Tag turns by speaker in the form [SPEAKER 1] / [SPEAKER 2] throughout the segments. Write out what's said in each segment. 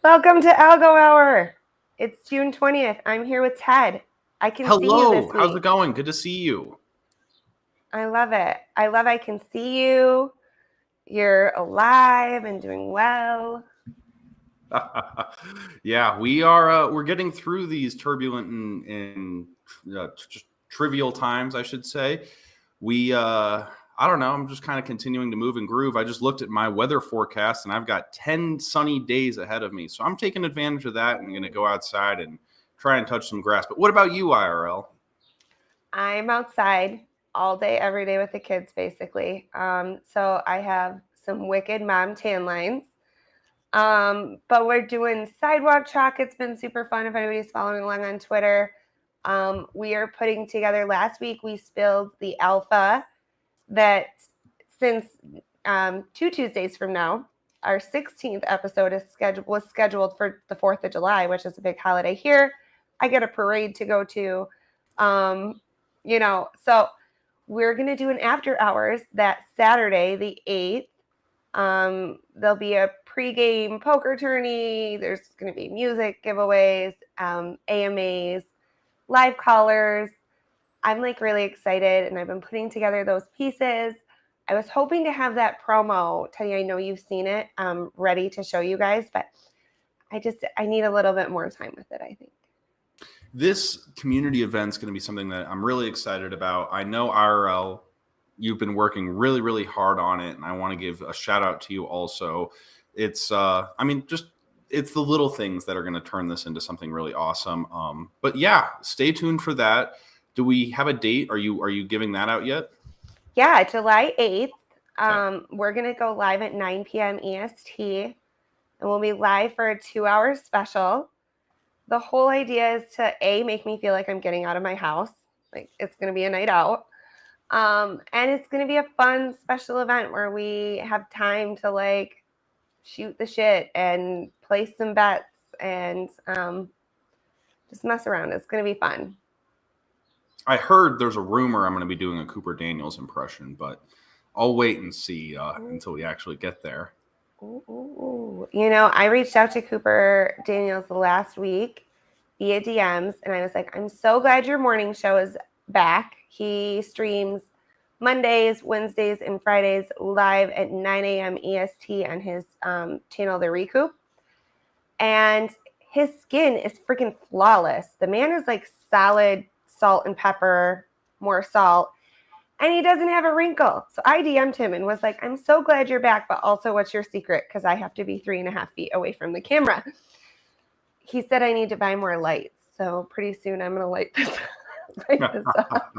[SPEAKER 1] Welcome to Algo Hour. It's June 20th. I'm here with Ted. I can see you this
[SPEAKER 2] Hello,
[SPEAKER 1] week.
[SPEAKER 2] how's it going? Good to see you.
[SPEAKER 1] I love it. I can see you. You're alive and doing well.
[SPEAKER 2] Yeah, we're getting through these turbulent and just trivial times, I should say. I don't know, I'm just kind of continuing to move and groove. I just looked at my weather forecast and I've got 10 sunny days ahead of me. So I'm taking advantage of that and going to go outside and try and touch some grass. But what about you, IRL?
[SPEAKER 1] I'm outside all day, every day with the kids, basically. So I have some wicked mom tan lines. But we're doing sidewalk chalk. It's been super fun if anybody's following along on Twitter. We are putting together, last week we spilled the alpha that since 2 Tuesdays from now, our 16th episode was scheduled for the 4th of July, which is a big holiday here. I get a parade to go to. So we're going to do an after hours that Saturday, the 8th. There'll be a pregame poker tourney. There's going to be music giveaways, AMAs, live callers. I'm really excited, and I've been putting together those pieces. I was hoping to have that promo, Teddy, I know you've seen it, ready to show you guys, but I need a little bit more time with it, I think.
[SPEAKER 2] This community event is going to be something that I'm really excited about. I know IRL, you've been working really, really hard on it, and I want to give a shout out to you also. It's, it's the little things that are going to turn this into something really awesome. But yeah, stay tuned for that. Do we have a date? Are you giving that out yet?
[SPEAKER 1] Yeah, July 8th. We're going to go live at 9 p.m. EST, and we'll be live for a 2-hour special. The whole idea is to, make me feel like I'm getting out of my house. It's going to be a night out. And it's going to be a fun special event where we have time to shoot the shit and place some bets and just mess around. It's going to be fun.
[SPEAKER 2] I heard there's a rumor I'm going to be doing a Cooper Daniels impression, but I'll wait and see until we actually get there.
[SPEAKER 1] Ooh. I reached out to Cooper Daniels last week via DMs, and I was like, I'm so glad your morning show is back. He streams Mondays, Wednesdays, and Fridays live at 9 a.m. EST on his channel, The Recoup. And his skin is freaking flawless. The man is solid salt and pepper, more salt, and he doesn't have a wrinkle. So I DM'd him and was like, I'm so glad you're back, but also what's your secret? Because I have to be 3.5 feet away from the camera. He said I need to buy more lights. So pretty soon I'm going to light this up.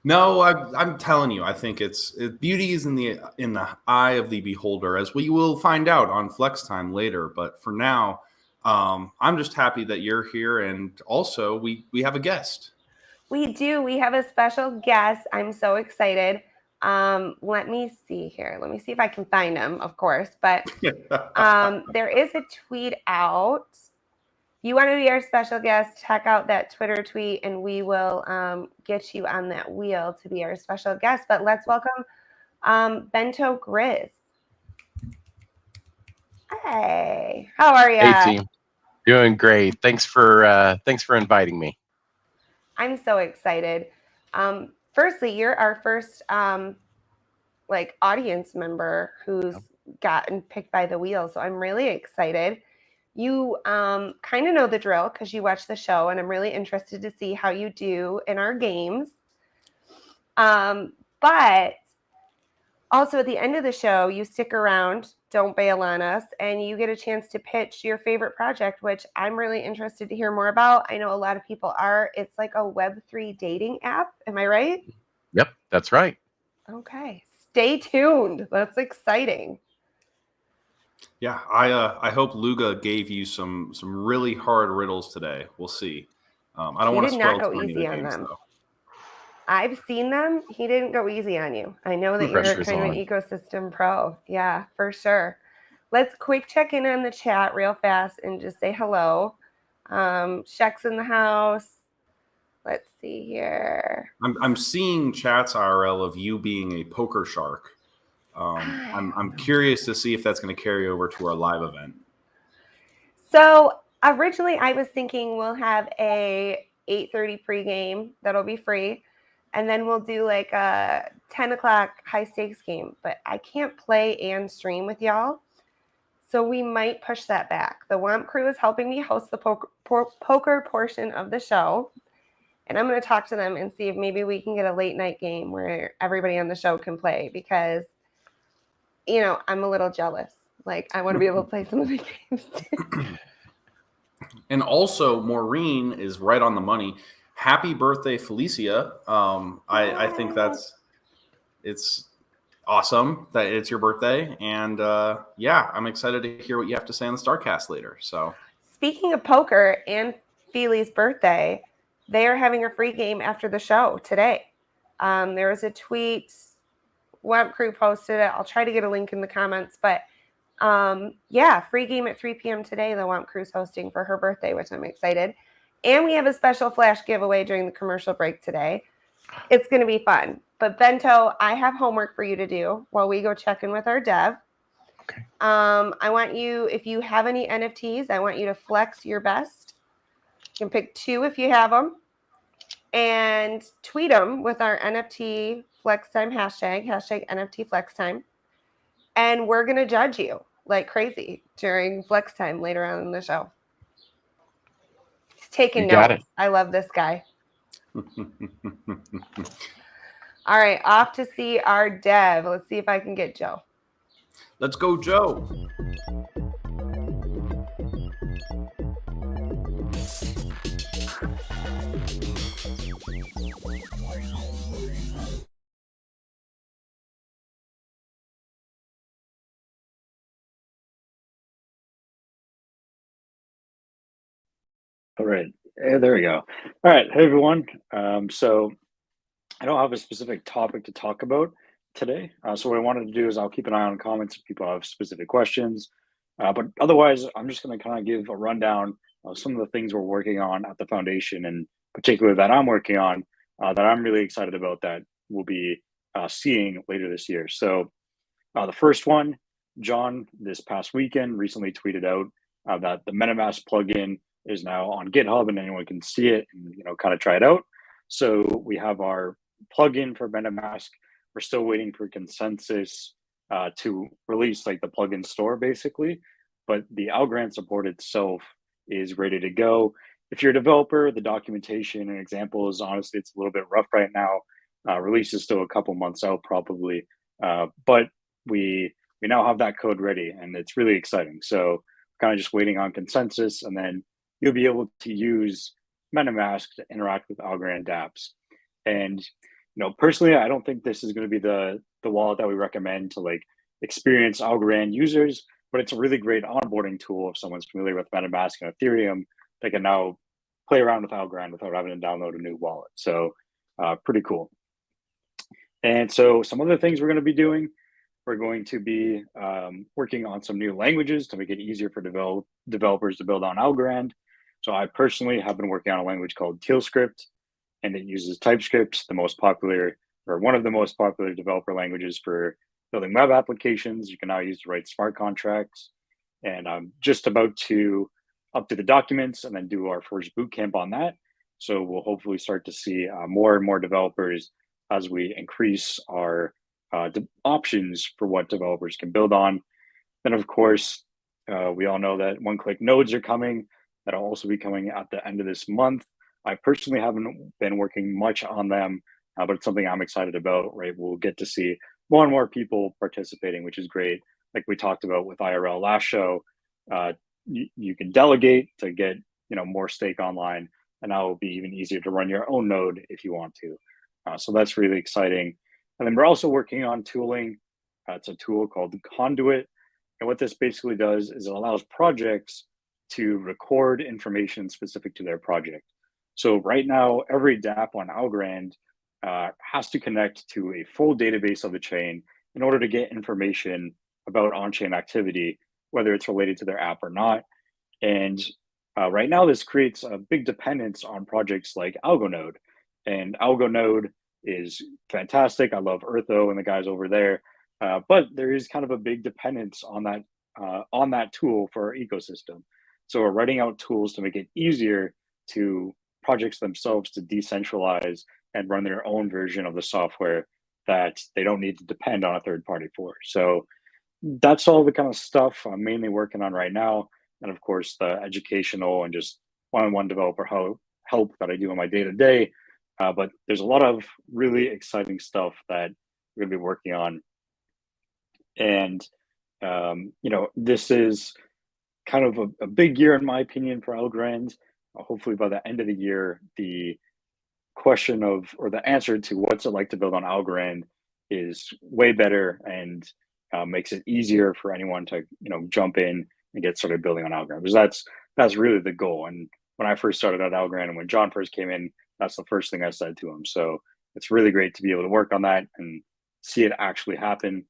[SPEAKER 2] No, I'm telling you, I think beauty is in the eye of the beholder, as we will find out on Flex Time later. But for now, I'm just happy that you're here, and also we have a guest.
[SPEAKER 1] We do. We have a special guest. I'm so excited. Let me see here. Let me see if I can find him, of course. But there is a tweet out. You want to be our special guest, check out that Twitter tweet, and we will get you on that wheel to be our special guest. But let's welcome Bento Grizz. Hey, how are you?
[SPEAKER 3] Hey, team. Doing great. Thanks for inviting me.
[SPEAKER 1] I'm so excited. Firstly, you're our first audience member who's gotten picked by the wheel, so I'm really excited. You kind of know the drill because you watch the show, and I'm really interested to see how you do in our games. But also at the end of the show, you stick around, don't bail on us, and you get a chance to pitch your favorite project, which I'm really interested to hear more about. I know a lot of people are. It's like a Web3 dating app. Am I right?
[SPEAKER 3] Yep, that's right.
[SPEAKER 1] Okay. Stay tuned. That's exciting.
[SPEAKER 2] Yeah, I hope Luga gave you some really hard riddles today. We'll see. I don't want to spoil too many of the games, though.
[SPEAKER 1] I've seen them. He didn't go easy on you. I know that you're kind of an ecosystem pro. Yeah, for sure. Let's quick check in on the chat real fast and just say hello. Shek's in the house. Let's see here.
[SPEAKER 2] I'm seeing chats IRL of you being a poker shark. I'm curious to see if that's going to carry over to our live event.
[SPEAKER 1] So originally I was thinking we'll have a 8:30 pregame that'll be free, and then we'll do like a 10 o'clock high stakes game. But I can't play and stream with y'all, so we might push that back. The Womp crew is helping me host the poker portion of the show, and I'm going to talk to them and see if maybe we can get a late night game where everybody on the show can play, because I'm a little jealous. Like, I want to be able to play some of the games too.
[SPEAKER 2] And also, Maureen is right on the money. Happy birthday, Felicia. I think it's awesome that it's your birthday. And yeah, I'm excited to hear what you have to say on the StarCast later. So,
[SPEAKER 1] Speaking of poker and Feely's birthday, they are having a free game after the show today. There was a tweet. Web crew posted it. I'll try to get a link in the comments, but yeah, free game at 3 p.m. today. The Womp Crew's hosting for her birthday, which I'm excited. And we have a special flash giveaway during the commercial break today. It's going to be fun. But Bento, I have homework for you to do while we go check in with our dev.
[SPEAKER 3] Okay.
[SPEAKER 1] I want you, if you have any NFTs, I want you to flex your best. You can pick 2 if you have them, and tweet them with our NFT flex time hashtag NFT flex time. And we're going to judge you like crazy during flex time later on in the show. He's taking notes. I love this guy. All right, off to see our dev. Let's see if I can get Joe.
[SPEAKER 2] Let's go, Joe.
[SPEAKER 4] All right, there we go. All right, hey everyone. So I don't have a specific topic to talk about today. So what I wanted to do is I'll keep an eye on comments if people have specific questions. But otherwise, I'm just going to kind of give a rundown of some of the things we're working on at the foundation, and particularly that I'm working on, that I'm really excited about, that we'll be seeing later this year. So the first one, John, this past weekend, recently tweeted out that the MetaMask plugin is now on GitHub and anyone can see it and kind of try it out. So we have our plugin for MetaMask. We're still waiting for consensus to release like the plugin store basically, but the Algorand support itself is ready to go. If you're a developer, the documentation and examples, honestly, it's a little bit rough right now. Release is still a couple months out probably, but we now have that code ready and it's really exciting. So kind of just waiting on consensus, and then you'll be able to use MetaMask to interact with Algorand dApps. And personally, I don't think this is going to be the wallet that we recommend to like experienced Algorand users, but it's a really great onboarding tool if someone's familiar with MetaMask and Ethereum. They can now play around with Algorand without having to download a new wallet. So pretty cool. And so some other things we're going to be doing, we're going to be working on some new languages to make it easier for developers to build on Algorand. So I personally have been working on a language called TealScript, and it uses TypeScript, the most popular, or one of the most popular developer languages for building web applications. You can now use to write smart contracts. And I'm just about to update the documents and then do our first bootcamp on that. So we'll hopefully start to see more and more developers as we increase our options for what developers can build on. Then, of course, we all know that one-click nodes are coming. That'll also be coming at the end of this month. I personally haven't been working much on them, but it's something I'm excited about, right? We'll get to see more and more people participating, which is great. Like we talked about with IRL last show, you can delegate to get more stake online, and now it will be even easier to run your own node if you want to. So that's really exciting. And then we're also working on tooling. It's a tool called Conduit. And what this basically does is it allows projects to record information specific to their project. So right now, every dApp on Algorand has to connect to a full database of the chain in order to get information about on-chain activity, whether it's related to their app or not. And right now, this creates a big dependence on projects like AlgoNode. And AlgoNode is fantastic. I love Eartho and the guys over there, but there is kind of a big dependence on that tool for our ecosystem. So we're writing out tools to make it easier to projects themselves to decentralize and run their own version of the software that they don't need to depend on a third party for. So that's all the kind of stuff I'm mainly working on right now. And of course, the educational and just one-on-one developer help that I do on my day-to-day. But there's a lot of really exciting stuff that we're going to be working on. And, this is kind of a big year, in my opinion, for Algo. Hopefully by the end of the year, the question of, or the answer to what's it like to build on Algorand is way better, and makes it easier for anyone to jump in and get started building on Algorand, because that's really the goal. And when I first started at Algorand and when John first came in, that's the first thing I said to him. So it's really great to be able to work on that and see it actually happen.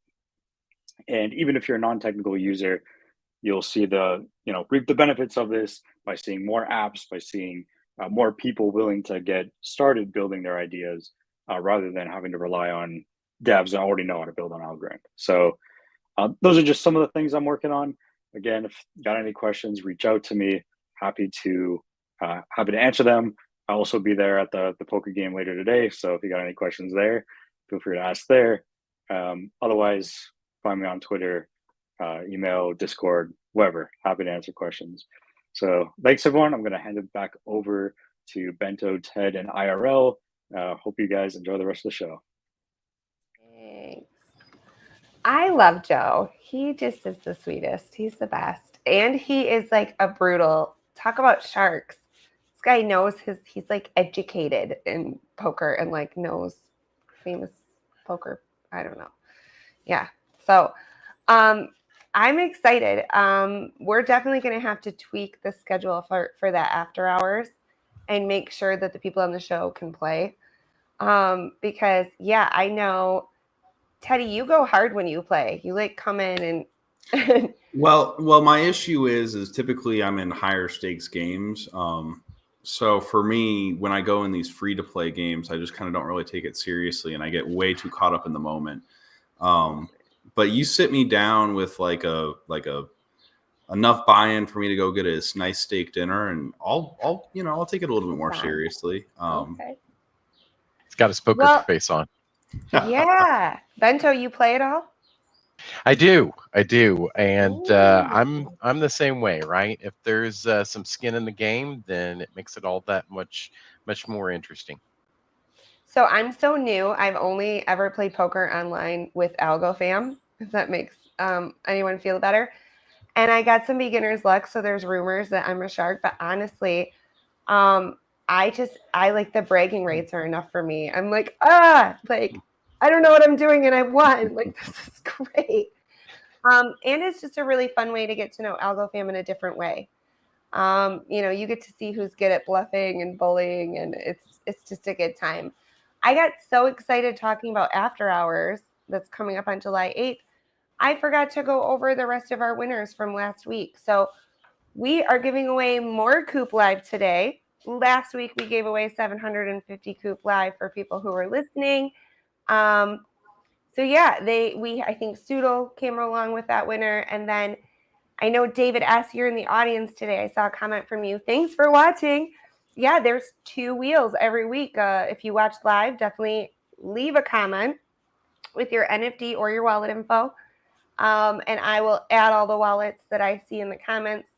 [SPEAKER 4] And even if you're a non-technical user, you'll see reap the benefits of this by seeing more apps, by seeing more people willing to get started building their ideas, rather than having to rely on devs that already know how to build on Algorand. So those are just some of the things I'm working on. Again, if you got any questions, reach out to me. Happy to answer them. I'll also be there at the poker game later today. So if you got any questions there, feel free to ask there. Otherwise, find me on Twitter, email, Discord, whatever. Happy to answer questions. So thanks, everyone. I'm going to hand it back over to Bento, Ted, and IRL. Hope you guys enjoy the rest of the show.
[SPEAKER 1] Thanks. I love Joe. He just is the sweetest. He's the best. And he is like a brutal, talk about sharks. This guy knows he's like educated in poker and like knows famous poker. I don't know. Yeah. So I'm excited. We're definitely going to have to tweak the schedule for that after hours and make sure that the people on the show can play. Because yeah, I know, Teddy, you go hard when you play. You like come in and
[SPEAKER 2] well, my issue is typically I'm in higher stakes games. So for me, when I go in these free to play games, I just kind of don't really take it seriously, and I get way too caught up in the moment. But you sit me down with like a enough buy-in for me to go get a nice steak dinner, and I'll take it a little bit more seriously.
[SPEAKER 1] Okay.
[SPEAKER 3] He's got his poker face on.
[SPEAKER 1] Yeah. Bento, you play at all?
[SPEAKER 3] I do, and I'm the same way, right? If there's some skin in the game, then it makes it all that much more interesting.
[SPEAKER 1] So I'm so new. I've only ever played poker online with Algo fam, if that makes anyone feel better. And I got some beginner's luck, so there's rumors that I'm a shark. But honestly, I like the bragging rates are enough for me. I'm like, I don't know what I'm doing, and I won. Like, this is great. And it's just a really fun way to get to know Algo fam in a different way. You get to see who's good at bluffing and bullying, and it's just a good time. I got so excited talking about After Hours that's coming up on July 8th. I forgot to go over the rest of our winners from last week. So we are giving away more Coop Live today. Last week we gave away 750 Coop Live for people who were listening. So yeah, I think Soodle came along with that winner. And then I know David S., you're in the audience today. I saw a comment from you. Thanks for watching. Yeah, there's 2 wheels every week. If you watch live, definitely leave a comment with your NFT or your wallet info. And I will add all the wallets that I see in the comments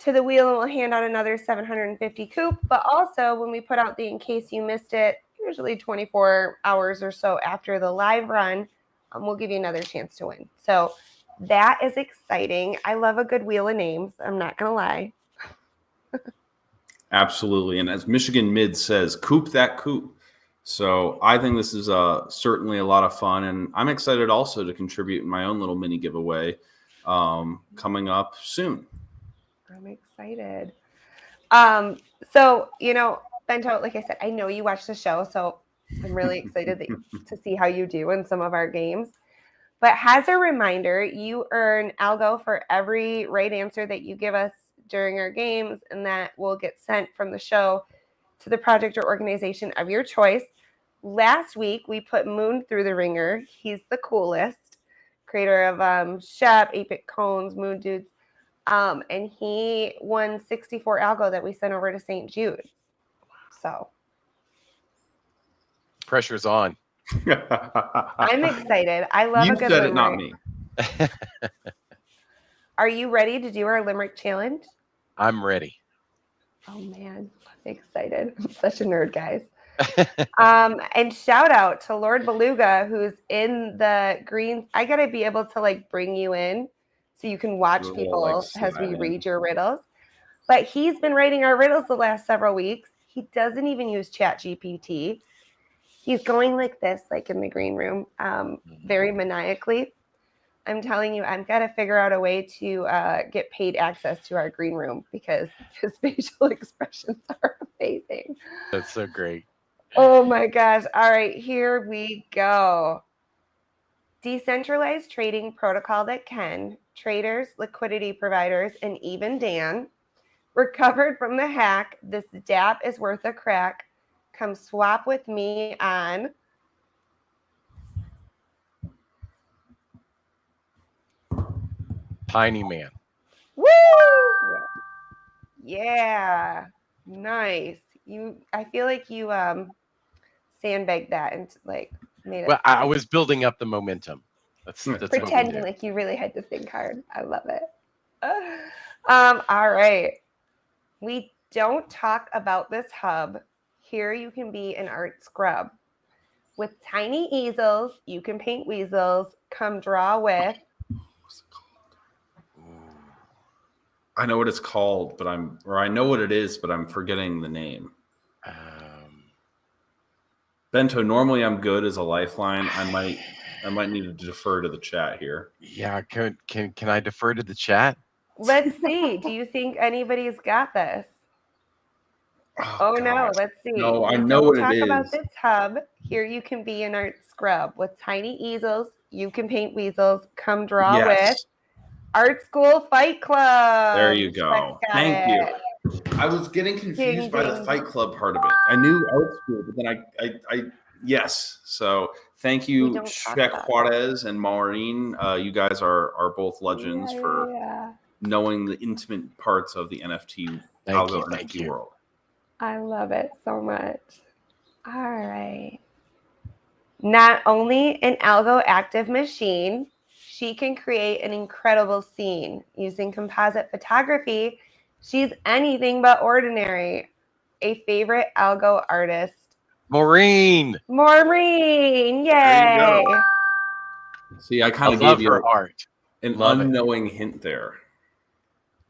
[SPEAKER 1] to the wheel, and we'll hand out another 750 Coop. But also, when we put out the In Case You Missed It, usually 24 hours or so after the live run, we'll give you another chance to win. So that is exciting. I love a good wheel of names. I'm not going to lie.
[SPEAKER 2] Absolutely. And as Michigan Mid says, Coop that Coop. So I think this is certainly a lot of fun. And I'm excited also to contribute in my own little mini giveaway coming up soon.
[SPEAKER 1] I'm excited. So, Bento, like I said, I know you watch the show, so I'm really excited to see how you do in some of our games. But as a reminder, you earn Algo for every right answer that you give us during our games, and that will get sent from the show to the project or organization of your choice. Last week, we put Moon through the ringer. He's the coolest, creator of Shep, 8-Bit Cones, Moon Dudes. And he won 64 Algo that we sent over to St. Jude. So
[SPEAKER 3] Pressure's on.
[SPEAKER 1] I'm excited. I love
[SPEAKER 2] You
[SPEAKER 1] a good
[SPEAKER 2] said it, not
[SPEAKER 1] limerick.
[SPEAKER 2] me.
[SPEAKER 1] Are you ready to do our limerick challenge?
[SPEAKER 3] I'm ready.
[SPEAKER 1] Oh man, I'm excited. I'm such a nerd, guys. And shout out to Lord Beluga, who's in the green. I gotta be able to like bring you in so you can watch
[SPEAKER 2] Do a
[SPEAKER 1] people
[SPEAKER 2] little, like,
[SPEAKER 1] as we
[SPEAKER 2] slide in.
[SPEAKER 1] read your riddles. But he's been writing our riddles the last several weeks. He doesn't even use ChatGPT. He's going like this, like in the green room, very maniacally. I'm telling you, I've got to figure out a way to get paid access to our green room because his facial expressions are amazing.
[SPEAKER 3] That's so great.
[SPEAKER 1] Oh my gosh. All right, here we go. Decentralized trading protocol that can, traders, liquidity providers, and even Dan recovered from the hack. This dApp is worth a crack. Come swap with me on.
[SPEAKER 3] Tiny Man.
[SPEAKER 1] Woo! Yeah. Nice. I feel like you sandbagged that and like made it.
[SPEAKER 3] Well, I was building up the momentum. That's
[SPEAKER 1] pretending
[SPEAKER 3] what we
[SPEAKER 1] like you really had to think hard. I love it. All right. We don't talk about this hub. Here you can be an art scrub. With tiny easels, you can paint weasels. Come draw with.
[SPEAKER 2] What's it called? I know what it's called, but I know what it is, but I'm forgetting the name. Bento, normally I'm good as a lifeline. I might need to defer to the chat here.
[SPEAKER 3] Yeah, can I defer to the chat?
[SPEAKER 1] Let's see. Do you think anybody's got this? Oh no, let's see.
[SPEAKER 2] No, I know what it is.
[SPEAKER 1] Talk about this hub. Here you can be an art scrub with tiny easels. You can paint weasels. Come draw with Art School Fight Club.
[SPEAKER 2] There you go. Thank you. I was getting confused by the Fight Club part of it. I knew art school, but then I yes. So thank you, Check Juarez and Maureen. You guys are both legends for knowing the intimate parts of the NFT Algo NFT world.
[SPEAKER 1] I love it so much. All right. Not only an Algo active machine, she can create an incredible scene using composite photography. She's anything but ordinary. A favorite Algo artist.
[SPEAKER 3] Maureen,
[SPEAKER 1] yay!
[SPEAKER 2] There you go. See, I kind of gave you
[SPEAKER 3] her art.
[SPEAKER 2] An unknowing hint there.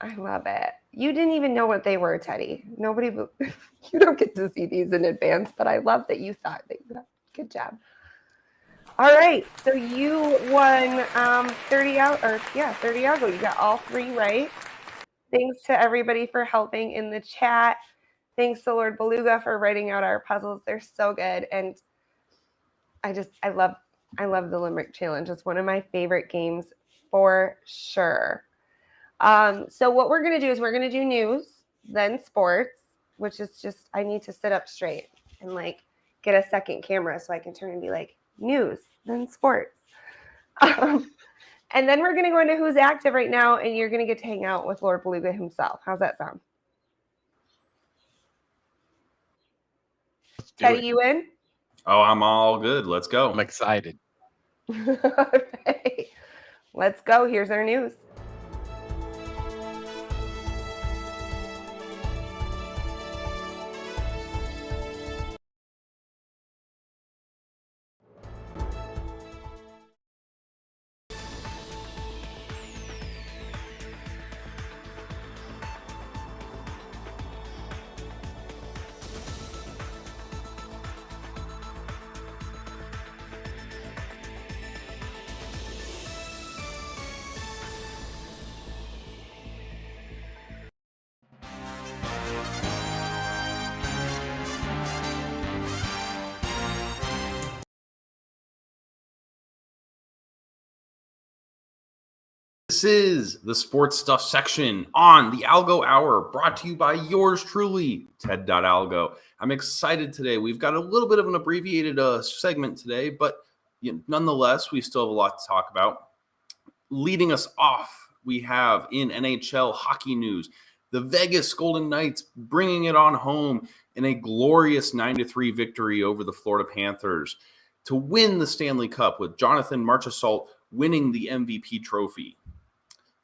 [SPEAKER 1] I love it. You didn't even know what they were, Teddy. You don't get to see these in advance, but I love that you thought that you got. Good job. All right, so you won 30 Algo. You got all 3 right. Thanks to everybody for helping in the chat. Thanks to Lord Beluga for writing out our puzzles. They're so good, and I love the Limerick Challenge. It's one of my favorite games for sure. So what we're gonna do is we're gonna do news, then sports, which is just I need to sit up straight and like get a second camera so I can turn and be like news, then sports. And then we're gonna go into who's active right now, and you're gonna get to hang out with Lord Beluga himself. How's that sound? Teddy, you in?
[SPEAKER 2] Oh, I'm all good. Let's go.
[SPEAKER 3] I'm excited.
[SPEAKER 1] Okay. Let's go. Here's our news.
[SPEAKER 2] This is the sports stuff section on the Algo Hour, brought to you by yours truly, Ted.Algo. I'm excited today. We've got a little bit of an abbreviated segment today, but nonetheless, we still have a lot to talk about. Leading us off we have in NHL hockey news, the Vegas Golden Knights bringing it on home in a glorious 9-3 victory over the Florida Panthers to win the Stanley Cup, with Jonathan Marchessault winning the MVP trophy.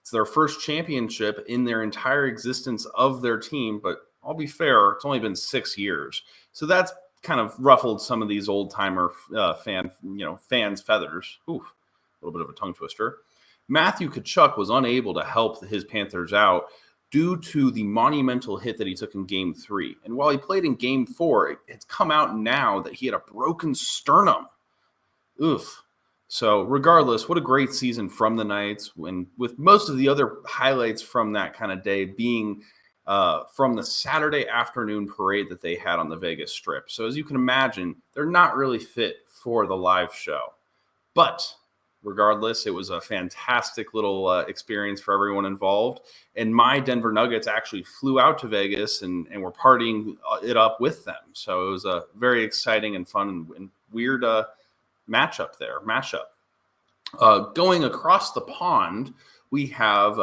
[SPEAKER 2] It's their first championship in their entire existence of their team, but I'll be fair, it's only been 6 years. So that's kind of ruffled some of these old-timer fans' feathers. Ooh, a little bit of a tongue twister. Matthew Tkachuk was unable to help his Panthers out due to the monumental hit that he took in Game 3. And while he played in Game 4, it's come out now that he had a broken sternum. Oof. So regardless, what a great season from the Knights, with most of the other highlights from that kind of day being from the Saturday afternoon parade that they had on the Vegas Strip. So as you can imagine, they're not really fit for the live show. But regardless, it was a fantastic little experience for everyone involved. And my Denver Nuggets actually flew out to Vegas and were partying it up with them. So it was a very exciting and fun and weird mashup. Going across the pond, we have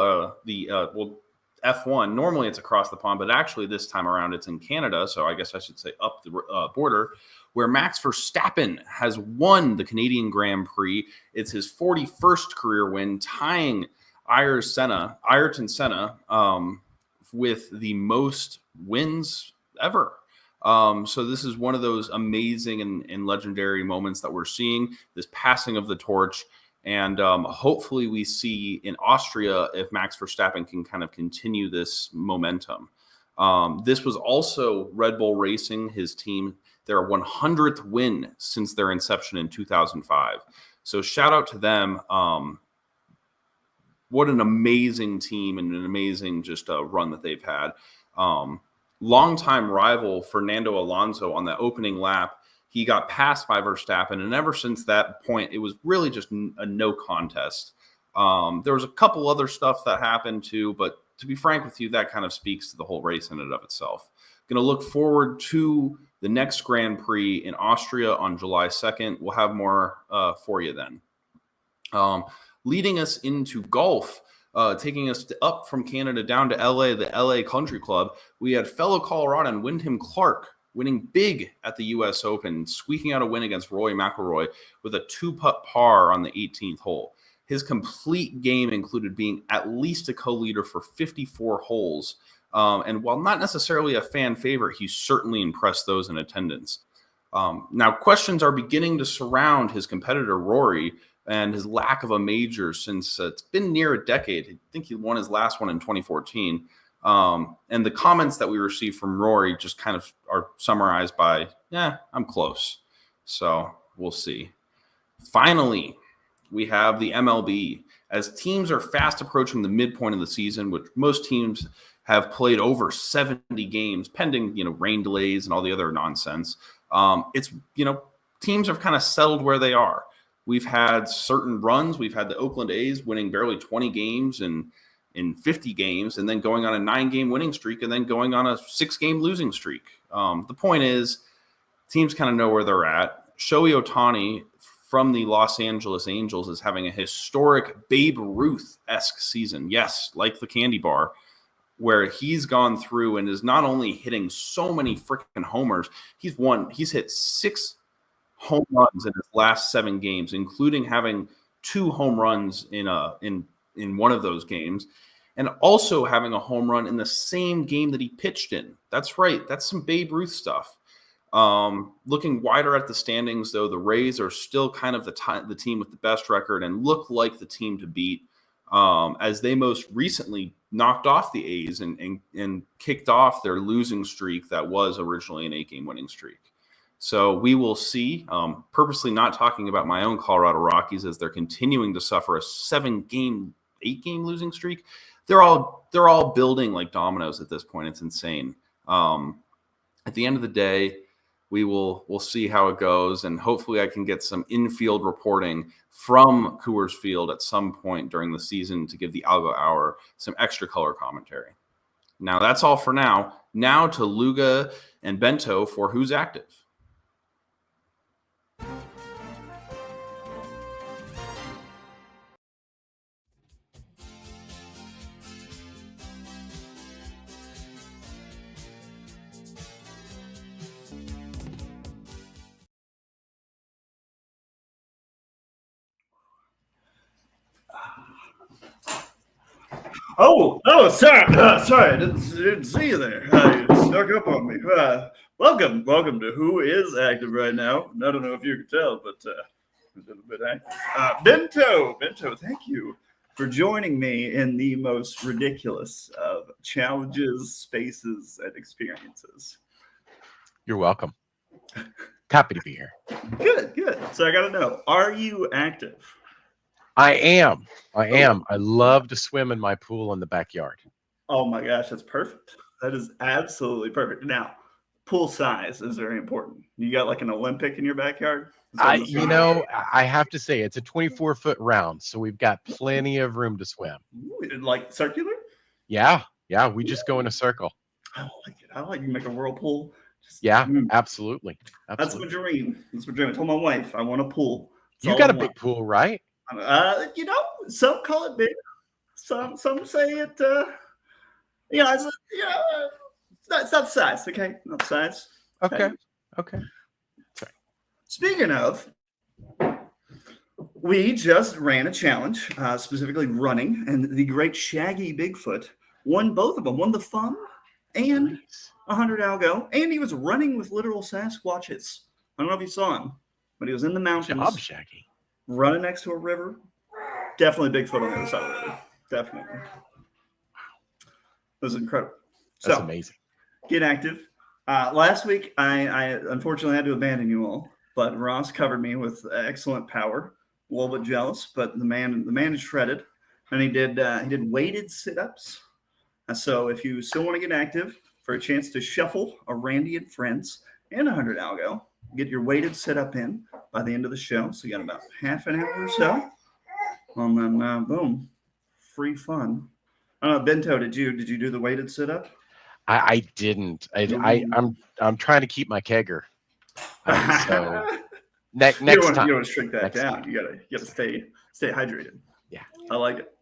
[SPEAKER 2] F1. Normally it's across the pond, but actually this time around it's in Canada. So I guess I should say up the border, where Max Verstappen has won the Canadian Grand Prix. It's his 41st career win, tying Ayrton Senna with the most wins ever. So this is one of those amazing and legendary moments that we're seeing, this passing of the torch. And hopefully we see in Austria if Max Verstappen can kind of continue this momentum. This was also Red Bull Racing, his team, their 100th win since their inception in 2005. So shout out to them. What an amazing team and an amazing just run that they've had. Longtime rival Fernando Alonso on the opening lap, he got passed by Verstappen, and ever since that point, it was really just a no contest. There was a couple other stuff that happened too, but to be frank with you, that kind of speaks to the whole race in and of itself. Going to look forward to the next Grand Prix in Austria on July 2nd. We'll have more for you then. Leading us into golf, taking us up from Canada down to LA, the LA Country Club, we had fellow Coloradan Wyndham Clark winning big at the U.S. Open, squeaking out a win against Rory McIlroy with a 2-putt par on the 18th hole. His complete game included being at least a co-leader for 54 holes. And while not necessarily a fan favorite, he certainly impressed those in attendance. Now, questions are beginning to surround his competitor, Rory, and his lack of a major since it's been near a decade. I think he won his last one in 2014. And the comments that we received from Rory just kind of are summarized by, I'm close. So we'll see. Finally, we have the MLB. As teams are fast approaching the midpoint of the season, which most teams have played over 70 games, pending, rain delays and all the other nonsense. Teams have kind of settled where they are. We've had certain runs. We've had the Oakland A's winning barely 20 games in 50 games, and then going on a 9-game winning streak, and then going on a 6-game losing streak. The point is, teams kind of know where they're at. Shohei Ohtani from the Los Angeles Angels is having a historic Babe Ruth-esque season. Yes, like the candy bar, where he's gone through and is not only hitting so many freaking homers, he's hit 6 home runs in his last 7 games, including having 2 home runs in one of those games, and also having a home run in the same game that he pitched in. That's right. That's some Babe Ruth stuff. Looking wider at the standings, though, the Rays are still kind of the team with the best record and look like the team to beat, as they most recently knocked off the A's and kicked off their losing streak that was originally an 8-game winning streak. So we will see. Purposely not talking about my own Colorado Rockies, as they're continuing to suffer a 8-game losing streak. They're all building like dominoes at this point. It's insane. At the end of the day, we'll see how it goes, and hopefully I can get some infield reporting from Coors Field at some point during the season to give the Algo Hour some extra color commentary. Now that's all for now. Now to Luga and Bento for Who's Active.
[SPEAKER 5] Sorry, I didn't see you there. You snuck up on me. Welcome to Who Is Active right now. I don't know if you can tell, but a little bit active. Bento, thank you for joining me in the most ridiculous of challenges, spaces, and experiences.
[SPEAKER 3] You're welcome. Happy to be here.
[SPEAKER 5] Good. So I got to know, are you active?
[SPEAKER 3] I am. I love to swim in my pool in the backyard.
[SPEAKER 5] Oh my gosh, that's perfect. That is absolutely perfect. Now, pool size is very important. You got like an Olympic in your backyard?
[SPEAKER 3] I have to say it's a 24-foot round, so we've got plenty of room to swim.
[SPEAKER 5] Ooh, like circular?
[SPEAKER 3] Yeah. We just go in a circle.
[SPEAKER 5] I like it. I like you make a whirlpool.
[SPEAKER 3] Absolutely.
[SPEAKER 5] That's my dream. I told my wife I want a pool.
[SPEAKER 3] You got a big pool, right?
[SPEAKER 5] Some call it big. Some say it. It's not the size. Okay, not the size.
[SPEAKER 3] Okay.
[SPEAKER 5] Sorry. Speaking of, we just ran a challenge, specifically running, and the great Shaggy Bigfoot won both of them. Won the fun and 100 Algo, and he was running with literal Sasquatches. I don't know if you saw him, but he was in the mountains.
[SPEAKER 3] Good job, Shaggy.
[SPEAKER 5] Running next to a river. Definitely Bigfoot on the other side of the river. Definitely. This is incredible.
[SPEAKER 3] That's amazing.
[SPEAKER 5] Get active. Last week, I unfortunately had to abandon you all, but Ross covered me with excellent power. A little bit jealous, but the man is shredded, and he did weighted sit-ups. So if you still want to get active for a chance to shuffle a Randy and Friends and 100 Algo, get your weighted sit-up in by the end of the show. So you got about half an hour or so, and then boom, free fun. I don't know, Bento, did you do the weighted sit-up?
[SPEAKER 3] I didn't. I'm trying to keep my kegger. So next time.
[SPEAKER 5] You don't want to shrink that down. Time. You gotta stay hydrated.
[SPEAKER 3] Yeah.
[SPEAKER 5] I like it.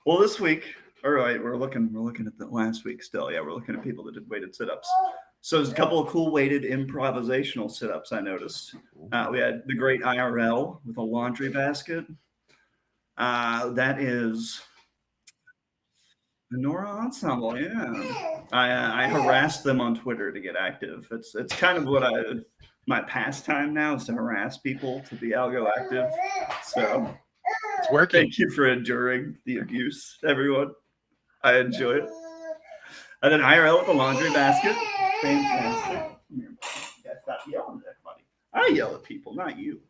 [SPEAKER 5] Well, this week, all right, we're looking at the last week still. Yeah, we're looking at people that did weighted sit-ups. So there's a couple of cool weighted improvisational sit-ups I noticed. We had the great IRL with a laundry basket. That is the Nora Ensemble, yeah. I harassed them on Twitter to get active. It's kind of what my pastime now is to harass people to be Algo active. So
[SPEAKER 3] it's working.
[SPEAKER 5] Thank you for enduring the abuse, everyone. I enjoy it. And then IRL with the laundry basket. Fantastic. Stop yelling at everybody. I yell at people, not you.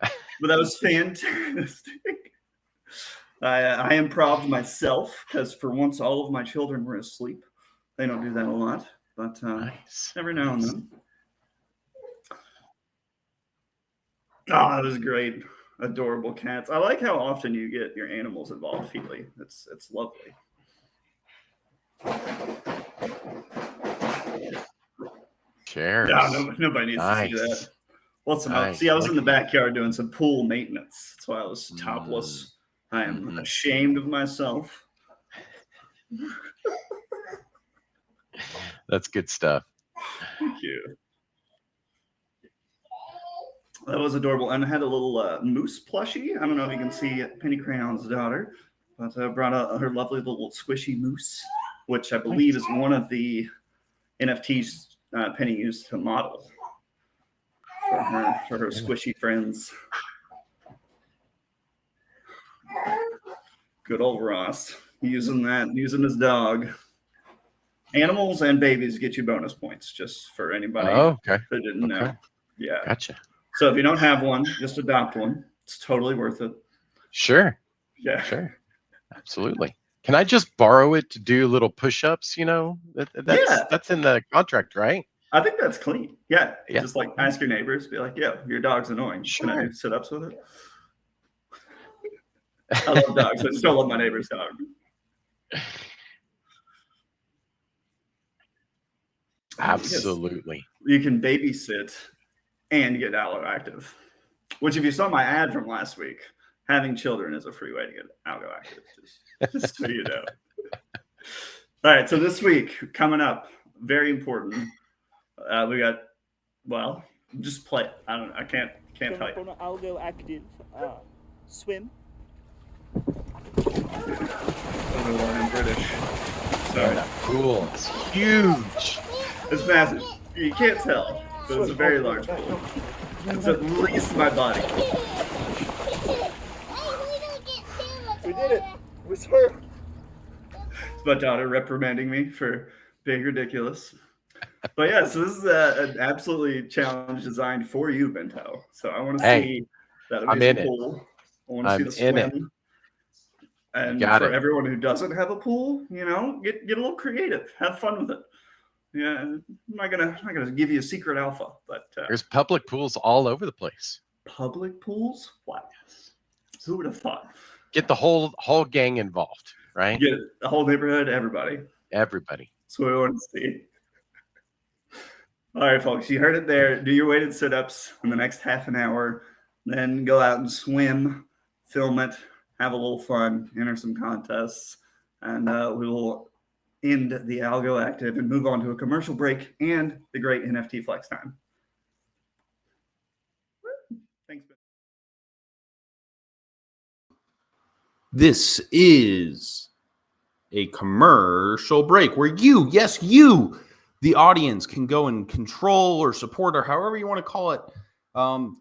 [SPEAKER 5] But that was fantastic. I improv'd myself because for once all of my children were asleep. They don't do that a lot, but every now and then. Oh, that was great. Adorable cats. I like how often you get your animals involved, Feely. It's lovely.
[SPEAKER 3] Cheers.
[SPEAKER 5] No, nobody needs to see that. What's up? See, I was in the backyard doing some pool maintenance. That's why I was topless. I am ashamed of myself.
[SPEAKER 3] That's good stuff.
[SPEAKER 5] Thank you. That was adorable. And I had a little moose plushie. I don't know if you can see Penny Crayon's daughter, but I brought out her lovely little squishy moose, which I believe is one of the NFTs Penny used to model for her squishy friends. Good old Ross. Using his dog. Animals and babies get you bonus points, just for anybody that didn't know. Yeah.
[SPEAKER 3] Gotcha.
[SPEAKER 5] So if you don't have one, just adopt one. It's totally worth it.
[SPEAKER 3] Sure.
[SPEAKER 5] Yeah.
[SPEAKER 3] Sure. Absolutely. Can I just borrow it to do little push-ups? That's in the contract, right?
[SPEAKER 5] I think that's clean. Yeah. Just like ask your neighbors, be like, yeah, your dog's annoying.
[SPEAKER 3] Sure.
[SPEAKER 5] Can I do sit-ups with it? I love dogs. I just don't love my neighbor's dog.
[SPEAKER 3] Absolutely.
[SPEAKER 5] You can babysit and get Algo active. Which, if you saw my ad from last week, having children is a free way to get Algo active. Just so you know. All right. So this week coming up, very important. We got just play. I don't know. I can't tell you.
[SPEAKER 6] Algo active. Swim.
[SPEAKER 5] don't know why I'm British. So
[SPEAKER 3] Pool. It's huge.
[SPEAKER 5] it's massive. You can't tell, but it's a very large pool. It's at least my body.
[SPEAKER 6] We did it. We swim.
[SPEAKER 5] It's my daughter reprimanding me for being ridiculous. But yeah, so this is an absolutely challenge designed for you, Bento. So I want to
[SPEAKER 3] Hey,
[SPEAKER 5] see that
[SPEAKER 3] I'm
[SPEAKER 5] amazing
[SPEAKER 3] in it.
[SPEAKER 5] pool. I want to see
[SPEAKER 3] I'm
[SPEAKER 5] the
[SPEAKER 3] in it.
[SPEAKER 5] swim. And
[SPEAKER 3] got
[SPEAKER 5] for
[SPEAKER 3] it.
[SPEAKER 5] everyone who doesn't have a pool, get a little creative, have fun with it. Yeah, I'm not gonna give you a secret alpha, but
[SPEAKER 3] There's public pools all over the place.
[SPEAKER 5] public pools. Wow, who would have thought?
[SPEAKER 3] Get the whole gang involved, right?
[SPEAKER 5] Get the whole neighborhood, everybody.
[SPEAKER 3] Everybody.
[SPEAKER 5] That's what we want to see. All right, folks, you heard it there. Do your weighted sit-ups in the next half an hour, then go out and swim, film it, have a little fun, enter some contests, and we will end the Algo Active and move on to a commercial break and the great NFT flex time. Thanks, Ben.
[SPEAKER 2] This is a commercial break where you, yes, you, the audience, can go and control or support or however you want to call it.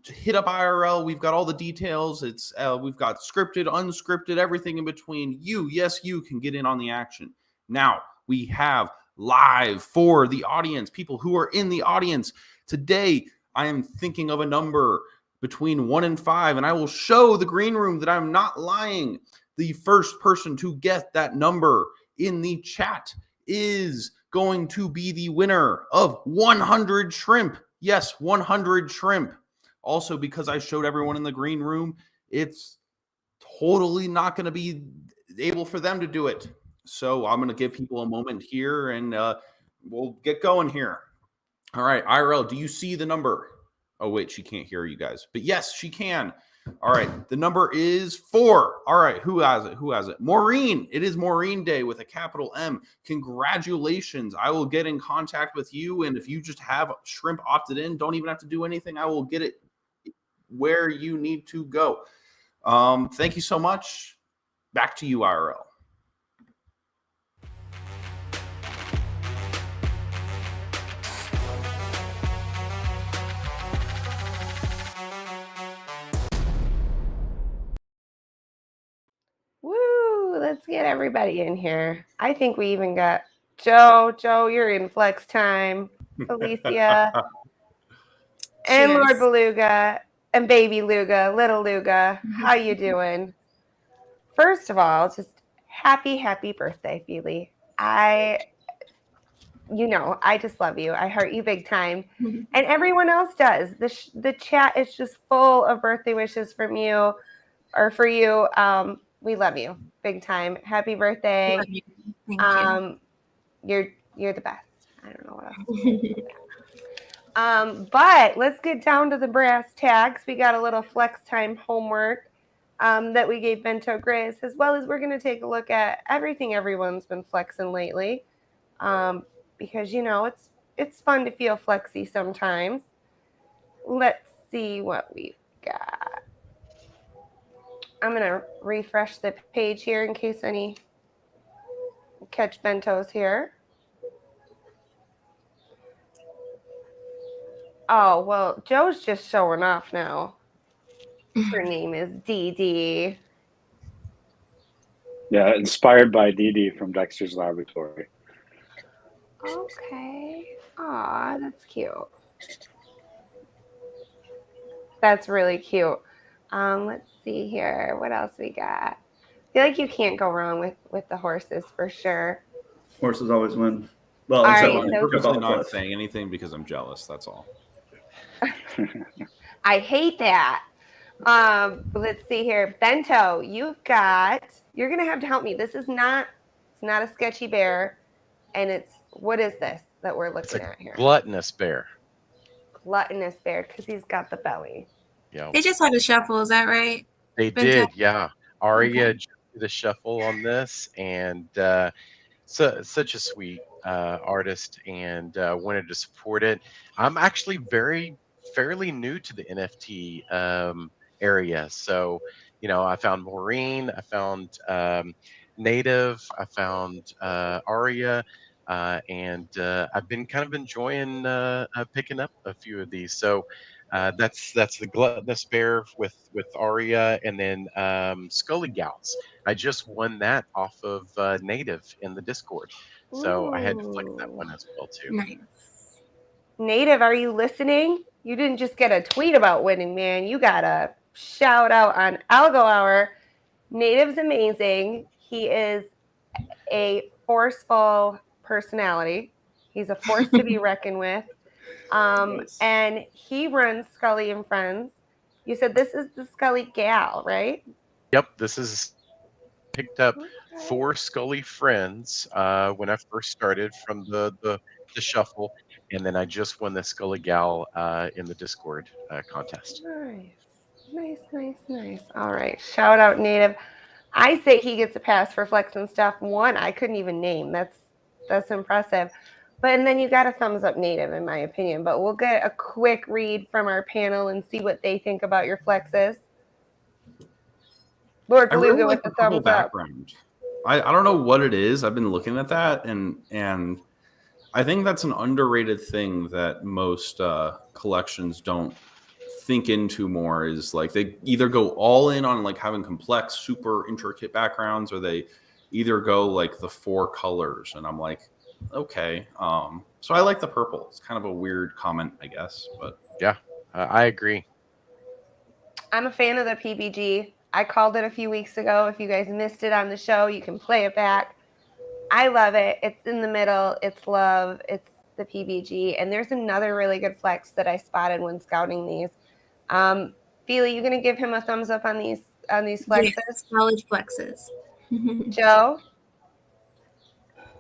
[SPEAKER 2] Hit up IRL. We've got all the details. We've got scripted, unscripted, everything in between. You, yes, you can get in on the action. Now we have live for the audience, people who are in the audience today. I am thinking of a number between 1 and 5, and I will show the green room that I'm not lying. The first person to get that number in the chat is going to be the winner of 100 shrimp. Yes, 100 shrimp. Also, because I showed everyone in the green room, it's totally not going to be able for them to do it. So I'm going to give people a moment here, and we'll get going here. All right, IRL, do you see the number? Oh, wait, she can't hear you guys. But yes, she can. All right, the number is 4. All right, who has it? Who has it? Maureen. It is Maureen Day with a capital M. Congratulations. I will get in contact with you, and if you just have shrimp opted in, don't even have to do anything. I will get it where you need to go. Thank you so much. Back to you, IRL.
[SPEAKER 1] Woo! Let's get everybody in here. I think we even got Joe. Joe, you're in flex time. Alicia and
[SPEAKER 7] Cheers.
[SPEAKER 1] Lord Beluga and Baby Luga, Little Luga. How you doing? First of all, just happy birthday, Feely. I just love you. I heart you big time. And everyone else does. The chat is just full of birthday wishes from you or for you. We love you big time. Happy birthday.
[SPEAKER 7] Love you. Thank you.
[SPEAKER 1] You're the best. I don't know what else. But let's get down to the brass tacks. We got a little flex time homework that we gave Bento Grizz, as well as we're going to take a look at everything everyone's been flexing lately. Because it's fun to feel flexy sometimes. Let's see what we've got. I'm gonna refresh the page here in case any catch Bentos here. Oh well, Joe's just showing off now. Her name is Dee Dee.
[SPEAKER 4] Yeah, inspired by Dee Dee from Dexter's Laboratory.
[SPEAKER 1] Okay. Aw, that's cute. That's really cute. Let's see here. What else we got? I feel like you can't go wrong with the horses for sure.
[SPEAKER 5] Horses always win. Well,
[SPEAKER 1] All
[SPEAKER 5] except
[SPEAKER 1] right,
[SPEAKER 5] when
[SPEAKER 1] so-
[SPEAKER 5] they jump off
[SPEAKER 2] Purposely
[SPEAKER 5] a
[SPEAKER 2] not
[SPEAKER 5] cliff.
[SPEAKER 2] saying anything because I'm jealous. That's all.
[SPEAKER 1] I hate that. Let's see here. Bento, you're gonna have to help me. It's not a sketchy bear. And what is this that we're
[SPEAKER 3] It's
[SPEAKER 1] looking
[SPEAKER 3] a
[SPEAKER 1] at here?
[SPEAKER 3] gluttonous bear.
[SPEAKER 1] Gluttonous bear, because he's got the belly.
[SPEAKER 3] Yeah,
[SPEAKER 7] They just had a shuffle, is that right?
[SPEAKER 3] they
[SPEAKER 7] Been
[SPEAKER 3] did.
[SPEAKER 7] tough.
[SPEAKER 3] Yeah, Aria
[SPEAKER 7] Okay.
[SPEAKER 3] did the shuffle on this, and such a sweet artist, and wanted to support it. I'm actually fairly new to the NFT area, so I found Maureen, I found Native, I found Aria, and I've been kind of enjoying picking up a few of these. So that's the Gluttonous Bear with Aria, and then Scully Gals. I just won that off of Native in the Discord, so I had to flex that one as well too.
[SPEAKER 7] Nice.
[SPEAKER 1] Native, are you listening? You didn't just get a tweet about winning, man. You got a shout out on Algo Hour. Native's amazing. He is a forceful personality. He's a force to be reckoned with.
[SPEAKER 5] Nice.
[SPEAKER 1] And he runs Scully and Friends. You said this is the Scully Gal, right?
[SPEAKER 3] Yep, this is picked up 4 Scully friends when I first started from the shuffle, and then I just won the Scully Gal in the Discord contest.
[SPEAKER 1] Nice. All right, shout out Native. I say he gets a pass for flex and stuff. One I couldn't even name. That's impressive. But and then you got a thumbs up Native in my opinion. But we'll get a quick read from our panel and see what they think about your flexes. Lord
[SPEAKER 2] I really
[SPEAKER 1] Beluga
[SPEAKER 2] like
[SPEAKER 1] with
[SPEAKER 2] the
[SPEAKER 1] the
[SPEAKER 2] purple
[SPEAKER 1] thumbs up.
[SPEAKER 2] background. I don't know what it is. I've been looking at that, and I think that's an underrated thing that most collections don't think into more. Is like they either go all in on like having complex, super intricate backgrounds, or they either go like the 4 colors. And I'm like, okay. So I like the purple. It's kind of a weird comment, I guess, but
[SPEAKER 3] yeah, I agree.
[SPEAKER 1] I'm a fan of the PBG. I called it a few weeks ago. If you guys missed it on the show, you can play it back. I love it. It's in the middle. It's love. It's the PBG. And there's another really good flex that I spotted when scouting these. Feely, you gonna give him a thumbs up on these flexes?
[SPEAKER 7] Yes, solid flexes.
[SPEAKER 1] Joe?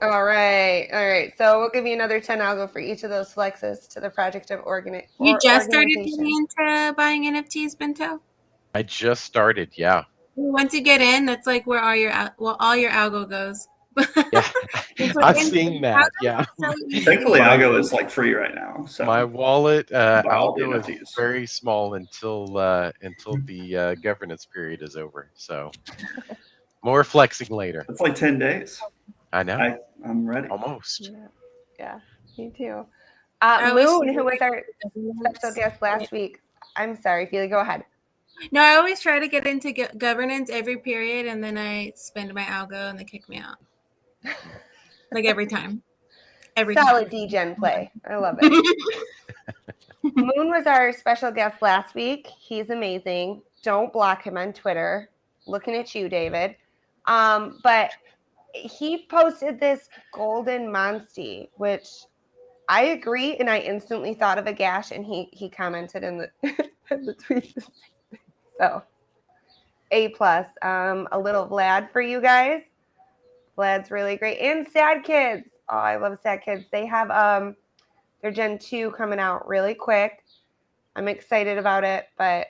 [SPEAKER 1] All right. So we'll give you another 10 algo for each of those flexes to the project of
[SPEAKER 7] You just started
[SPEAKER 1] organization.
[SPEAKER 7] getting into buying NFTs, Bento?
[SPEAKER 3] I just started, yeah.
[SPEAKER 7] Once you get in, that's like where all your algo goes.
[SPEAKER 3] Yeah, I'm seeing that. Yeah,
[SPEAKER 5] Thankfully, Algo is like free right now. So
[SPEAKER 3] my wallet
[SPEAKER 5] Algo
[SPEAKER 3] is very small until the governance period is over. So more flexing later.
[SPEAKER 5] It's like 10 days.
[SPEAKER 3] I know.
[SPEAKER 5] I'm ready.
[SPEAKER 3] Almost.
[SPEAKER 1] Yeah, me too.
[SPEAKER 7] always
[SPEAKER 1] Moon,
[SPEAKER 7] feel
[SPEAKER 1] who was
[SPEAKER 7] like
[SPEAKER 1] our special guest last week. I'm sorry, Feely, go ahead.
[SPEAKER 7] No, I always try to get into governance every period, and then I spend my algo, and they kick me out. Like every time.
[SPEAKER 1] Solid D-Gen play. I love it. Moon was our special guest last week. He's amazing. Don't block him on Twitter. Looking at you, David. But he posted this golden Monstie, which I agree, and I instantly thought of a gash, and he commented in the in the tweet. So A+. A little Vlad for you guys. Vlad's really great. And Sad Kids. Oh, I love Sad Kids. They have their Gen 2 coming out really quick. I'm excited about it, but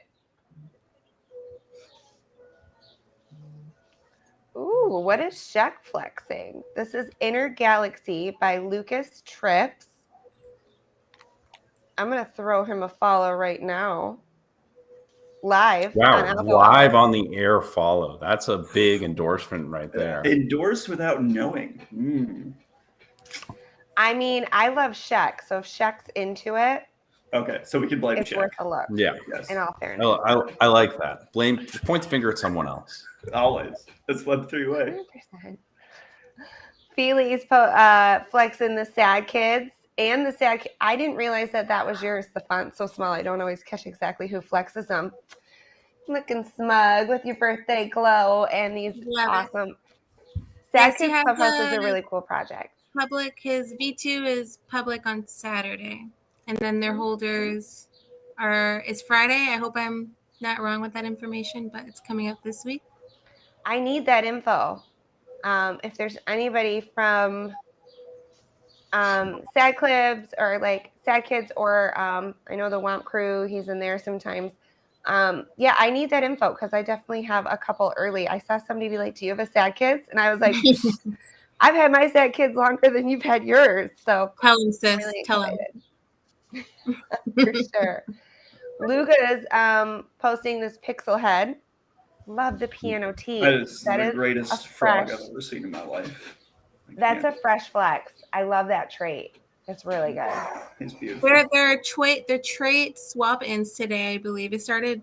[SPEAKER 1] ooh, what is Shek flexing? This is Inner Galaxy by Lucas Trips. I'm gonna throw him a follow right now. Live.
[SPEAKER 2] wow, live on the air follow. That's a big endorsement right there.
[SPEAKER 5] Endorsed without knowing.
[SPEAKER 1] I mean, I love Shek, so if Shek's into it,
[SPEAKER 5] okay, so we can blame
[SPEAKER 1] it's
[SPEAKER 5] Shek.
[SPEAKER 1] worth a look.
[SPEAKER 2] Yeah,
[SPEAKER 5] yes.
[SPEAKER 1] In all fairness,
[SPEAKER 2] I like that. Just point the finger at someone else.
[SPEAKER 5] Always. It's Web3 way.
[SPEAKER 1] 100%. Feely's flexing the Sad Kids and the Sad. I didn't realize that was yours. The font's so small, I don't always catch exactly who flexes them. Looking smug with your birthday glow and these awesome. Sad Kids Clubhouse is a really cool project.
[SPEAKER 7] Public, his V2 is public on Saturday, and then their holders is Friday. I hope I'm not wrong with that information, but it's coming up this week.
[SPEAKER 1] I need that info. If there's anybody from Sad Clibs or like Sad Kids or I know the Womp Crew, he's in there sometimes. Yeah, I need that info because I definitely have a couple early. I saw somebody be like, do you have a Sad Kids? And I was like, I've had my Sad Kids longer than you've had yours. So
[SPEAKER 7] tell him, sis.
[SPEAKER 1] Really
[SPEAKER 7] tell him.
[SPEAKER 1] For sure. Luca is posting this pixel head. Love the piano tee.
[SPEAKER 5] That is
[SPEAKER 1] That
[SPEAKER 5] the
[SPEAKER 1] is
[SPEAKER 5] greatest
[SPEAKER 1] a
[SPEAKER 5] frog
[SPEAKER 1] fresh-
[SPEAKER 5] I've ever seen in my life.
[SPEAKER 1] That's a fresh flex. I love that trait. It's really good.
[SPEAKER 5] It's beautiful.
[SPEAKER 7] Their trait swap ends today, I believe. It started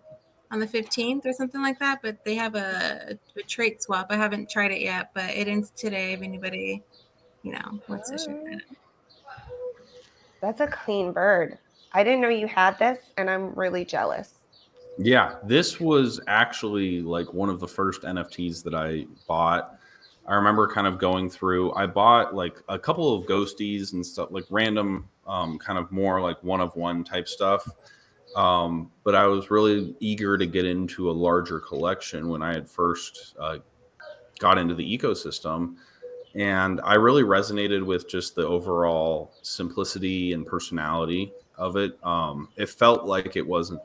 [SPEAKER 7] on the 15th or something like that, but they have a trait swap. I haven't tried it yet, but it ends today if anybody, wants to check that out.
[SPEAKER 1] That's a clean bird. I didn't know you had this, and I'm really jealous.
[SPEAKER 2] Yeah, this was actually like one of the first NFTs that I bought. I remember kind of going through. I bought like a couple of ghosties and stuff, like random, kind of more like one of one type stuff. But I was really eager to get into a larger collection when I had first got into the ecosystem. And I really resonated with just the overall simplicity and personality of it. It felt like it wasn't,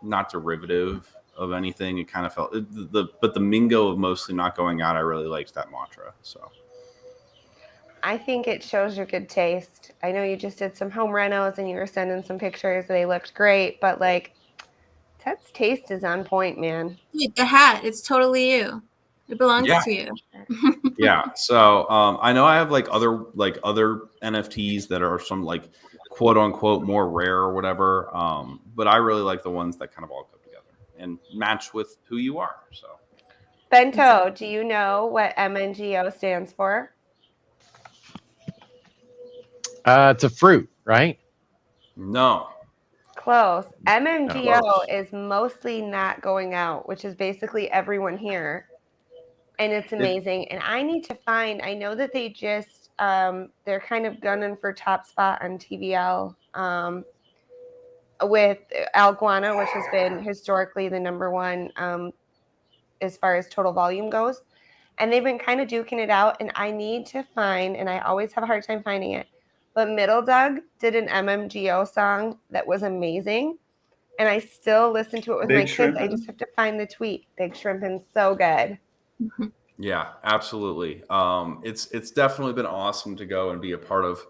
[SPEAKER 2] not derivative of anything. It kind of felt but the Mingo of mostly not going out, I really liked that mantra. So
[SPEAKER 1] I think it shows your good taste. I know you just did some home renos and you were sending some pictures. They looked great, but like Ted's taste is on point, man.
[SPEAKER 7] Dude, the hat, it's totally you. It belongs
[SPEAKER 2] Yeah.
[SPEAKER 7] to you.
[SPEAKER 2] Yeah. So I know I have like other NFTs that are some like quote unquote more rare or whatever. But I really like the ones that kind of all come together and match with who you are. So
[SPEAKER 1] Bento, do you know what MNGO stands for?
[SPEAKER 3] It's a fruit, right?
[SPEAKER 2] no.
[SPEAKER 1] Close. MMGO
[SPEAKER 2] Close.
[SPEAKER 1] is mostly not going out, which is basically everyone here. And it's amazing. And I need to find, I know that they just, they're kind of gunning for top spot on TVL with Algo, which has been historically the number one as far as total volume goes. And they've been kind of duking it out. And I need to find, and I always have a hard time finding it, but Middle Doug did an MMGO song that was amazing. And I still listen to it with
[SPEAKER 5] Big
[SPEAKER 1] my kids.
[SPEAKER 5] Shrimpin'?
[SPEAKER 1] I just have to find the tweet. Big Shrimpin's so good.
[SPEAKER 2] Yeah, absolutely. It's definitely been awesome to go and be a part of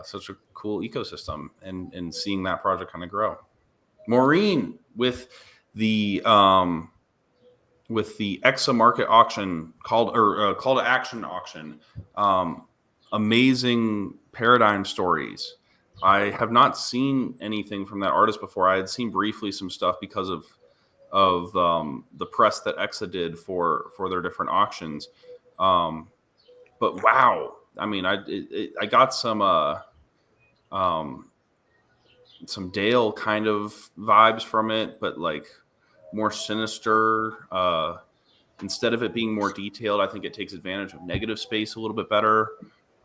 [SPEAKER 2] such a cool ecosystem and seeing that project kind of grow. Maureen with the Exa market auction call to action auction, amazing paradigm stories. I have not seen anything from that artist before. I had seen briefly some stuff because of the press that Exa did for their different auctions. But wow, I mean, I got some Dale kind of vibes from it, but like more sinister. Instead of it being more detailed, I think it takes advantage of negative space a little bit better.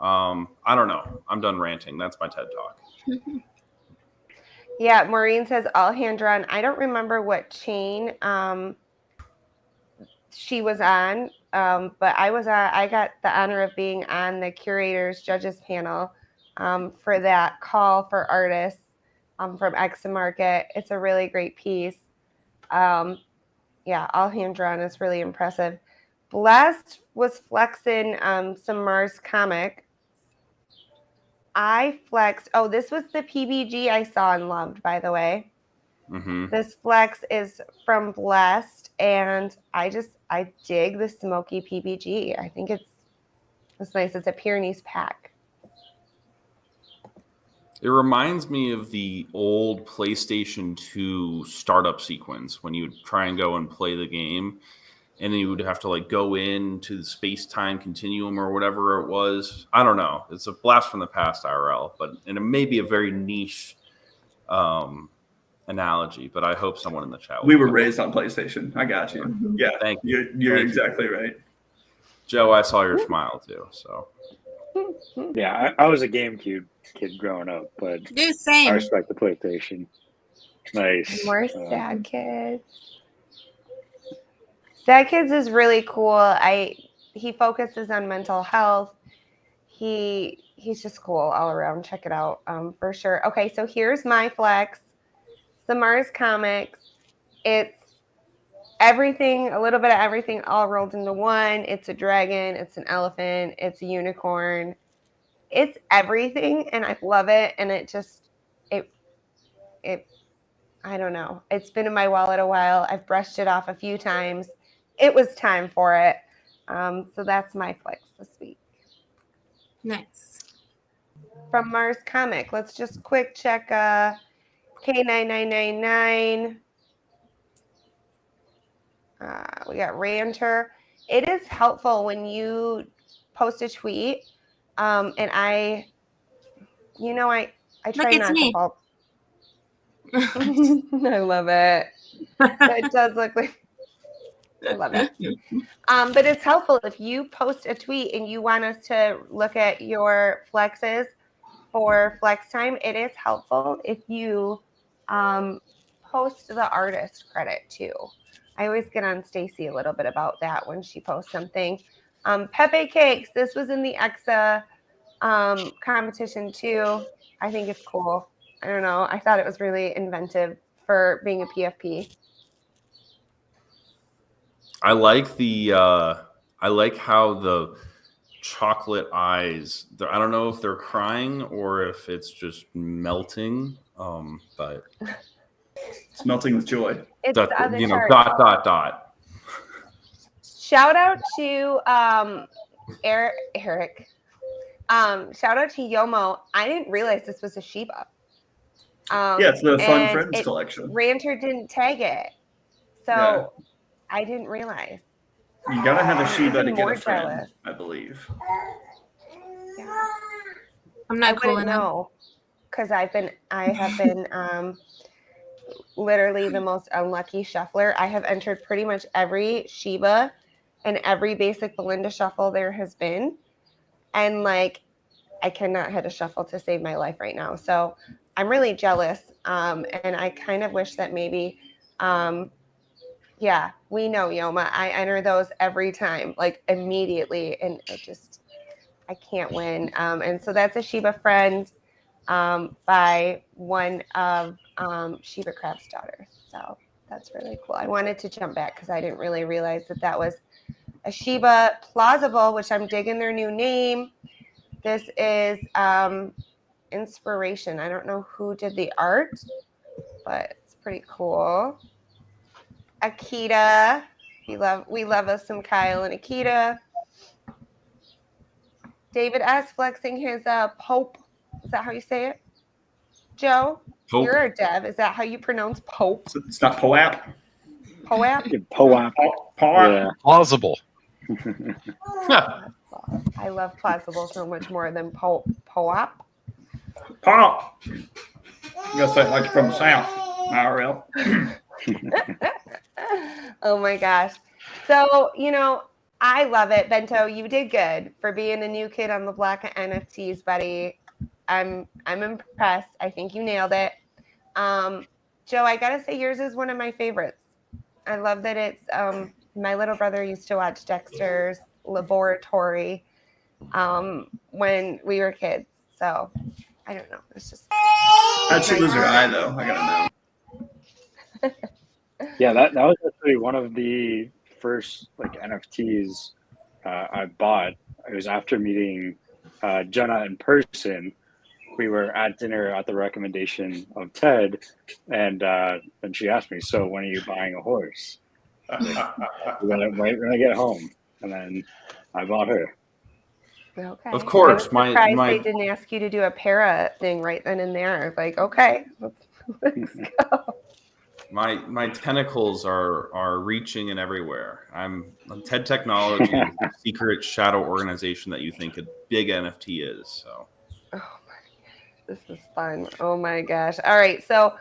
[SPEAKER 2] I don't know. I'm done ranting. That's my TED Talk.
[SPEAKER 1] Yeah, Maureen says all hand drawn. I don't remember what chain she was on, but I got the honor of being on the curators judges panel for that call for artists from Exa Market. It's a really great piece. Yeah, all hand drawn is really impressive. Blessed was flexing some Mars comic. I flexed. Oh, this was the PBG I saw and loved, by the way.
[SPEAKER 2] Mm-hmm.
[SPEAKER 1] This flex is from Blessed, and I dig the smoky PBG. I think it's nice. It's a Pyrenees pack.
[SPEAKER 2] It reminds me of the old PlayStation 2 startup sequence when you would try and go and play the game, and then you would have to like go into the space-time continuum or whatever it was. I don't know. It's a blast from the past IRL, and it may be a very niche analogy, but I hope someone in the chat.
[SPEAKER 5] We were raised on PlayStation. I got you. Yeah,
[SPEAKER 2] Thank you.
[SPEAKER 5] You're
[SPEAKER 2] Thank
[SPEAKER 5] exactly right.
[SPEAKER 2] Joe, I saw your smile too. So
[SPEAKER 4] Yeah, I was a GameCube kid growing up, but
[SPEAKER 7] Dude,
[SPEAKER 4] I
[SPEAKER 7] same.
[SPEAKER 4] respect the PlayStation. Nice.
[SPEAKER 1] More Sad Kids. Sad Kids is really cool. He focuses on mental health. He's just cool all around. Check it out for sure. Okay, so here's my flex. The Mars Comics. It's everything, a little bit of everything all rolled into one. It's a dragon, it's an elephant, it's a unicorn. It's everything, and I love it. And it I don't know. It's been in my wallet a while. I've brushed it off a few times. It was time for it. So that's my flex this week.
[SPEAKER 7] Nice.
[SPEAKER 1] From Mars Comic, let's just quick check K9999. We got Ranter. It is helpful when you post a tweet, and I try
[SPEAKER 7] Look, it's
[SPEAKER 1] not
[SPEAKER 7] me.
[SPEAKER 1] to fall. I love it. It does look like. I love it. But it's helpful if you post a tweet and you want us to look at your flexes for flex time. It is helpful if you post the artist credit too. I always get on Stacy a little bit about that when she posts something. Pepe Cakes, this was in the EXA competition too. I think it's cool. I don't know. I thought it was really inventive for being a PFP.
[SPEAKER 2] I like I like how the chocolate eyes. I don't know if they're crying or if it's just melting. But
[SPEAKER 5] It's melting with joy.
[SPEAKER 1] It's the other chart.
[SPEAKER 2] Dot.
[SPEAKER 1] Shout out to Eric. Shout out to Yomo. I didn't realize this was a Shiba.
[SPEAKER 5] Yeah, it's the Fun
[SPEAKER 1] and
[SPEAKER 5] Friends collection.
[SPEAKER 1] Ranter didn't tag it, so I didn't realize.
[SPEAKER 5] You gotta have a Shiba to
[SPEAKER 1] even
[SPEAKER 5] get
[SPEAKER 1] more
[SPEAKER 5] a friend,
[SPEAKER 1] jealous.
[SPEAKER 5] I believe.
[SPEAKER 1] Yeah.
[SPEAKER 7] I'm
[SPEAKER 1] I
[SPEAKER 7] not cool
[SPEAKER 1] wouldn't
[SPEAKER 7] enough.
[SPEAKER 1] know because I have been literally the most unlucky shuffler. I have entered pretty much every Shiba and every basic Belinda shuffle there has been, and like I cannot hit a shuffle to save my life right now. So I'm really jealous, and I kind of wish that maybe, yeah, we know Yoma. I enter those every time, like immediately, and I can't win. And so that's a Shiba friend by one of Shiba Crab's daughters. So that's really cool. I wanted to jump back because I didn't really realize that was a Shiba Plausible, which I'm digging their new name. This is Inspiration. I don't know who did the art, but it's pretty cool. Akita. We love us some Kyle and Akita. David S. flexing his Pope. Is that how you say it? Joe?
[SPEAKER 2] Pope.
[SPEAKER 1] You're a dev. Is that how you pronounce Pope?
[SPEAKER 5] It's not Poap.
[SPEAKER 1] Poap?
[SPEAKER 4] Poap.
[SPEAKER 5] Poap.
[SPEAKER 4] Yeah.
[SPEAKER 3] Plausible.
[SPEAKER 1] I love Plausible so much more than Poap.
[SPEAKER 5] Pop. You gotta say it like you're from the South, IRL.
[SPEAKER 1] Oh my gosh. So, I love it. Bento, you did good for being a new kid on the block of NFTs, buddy. I'm impressed. I think you nailed it. Joe, I gotta say yours is one of my favorites. I love that it's my little brother used to watch Dexter's Laboratory when we were kids. So I don't know. It's just
[SPEAKER 5] How'd she lose her eye though? I gotta know.
[SPEAKER 4] Yeah, that was actually one of the first like NFTs I bought. It was after meeting Jenna in person. We were at dinner at the recommendation of Ted, and then she asked me, "So when are you buying a horse?" We're gonna wait when I get home, and then I bought her.
[SPEAKER 1] okay.
[SPEAKER 2] Of course,
[SPEAKER 1] I was surprised they didn't ask you to do a para thing right then and there. Like, okay, let's go.
[SPEAKER 2] My tentacles are reaching and everywhere. TED Technology is the secret shadow organization that you think a big NFT is. So.
[SPEAKER 1] Oh my gosh, this is fun. Oh my gosh. All right, so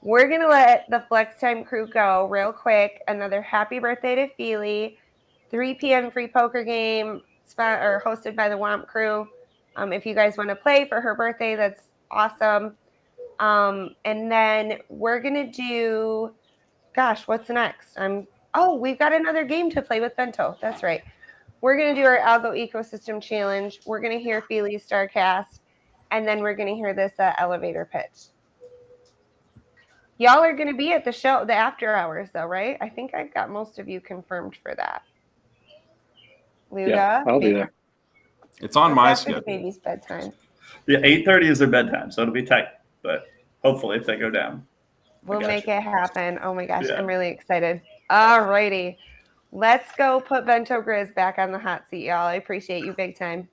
[SPEAKER 1] we're gonna let the Flex Time crew go real quick. Another happy birthday to Feely. 3 p.m. free poker game hosted by the Womp crew. If you guys want to play for her birthday, that's awesome. And then we're gonna do, gosh, what's next? We've got another game to play with Bento. That's right. We're gonna do our Algo ecosystem challenge. We're gonna hear Feely's Starcast, and then we're gonna hear this elevator pitch. Y'all are gonna be at the show, the after hours, though, right? I think I've got most of you confirmed for that. Luda,
[SPEAKER 4] Yeah, I'll be there.
[SPEAKER 2] It's on my
[SPEAKER 1] after
[SPEAKER 2] schedule.
[SPEAKER 1] the baby's bedtime.
[SPEAKER 5] Yeah, 8:30 is their bedtime, so it'll be tight. But hopefully, if they go down.
[SPEAKER 1] We'll
[SPEAKER 5] got
[SPEAKER 1] make
[SPEAKER 5] you.
[SPEAKER 1] it happen. Oh my gosh,
[SPEAKER 5] Yeah.
[SPEAKER 1] I'm really excited. All righty. Let's go put Bento Grizz back on the hot seat, y'all. I appreciate you big time.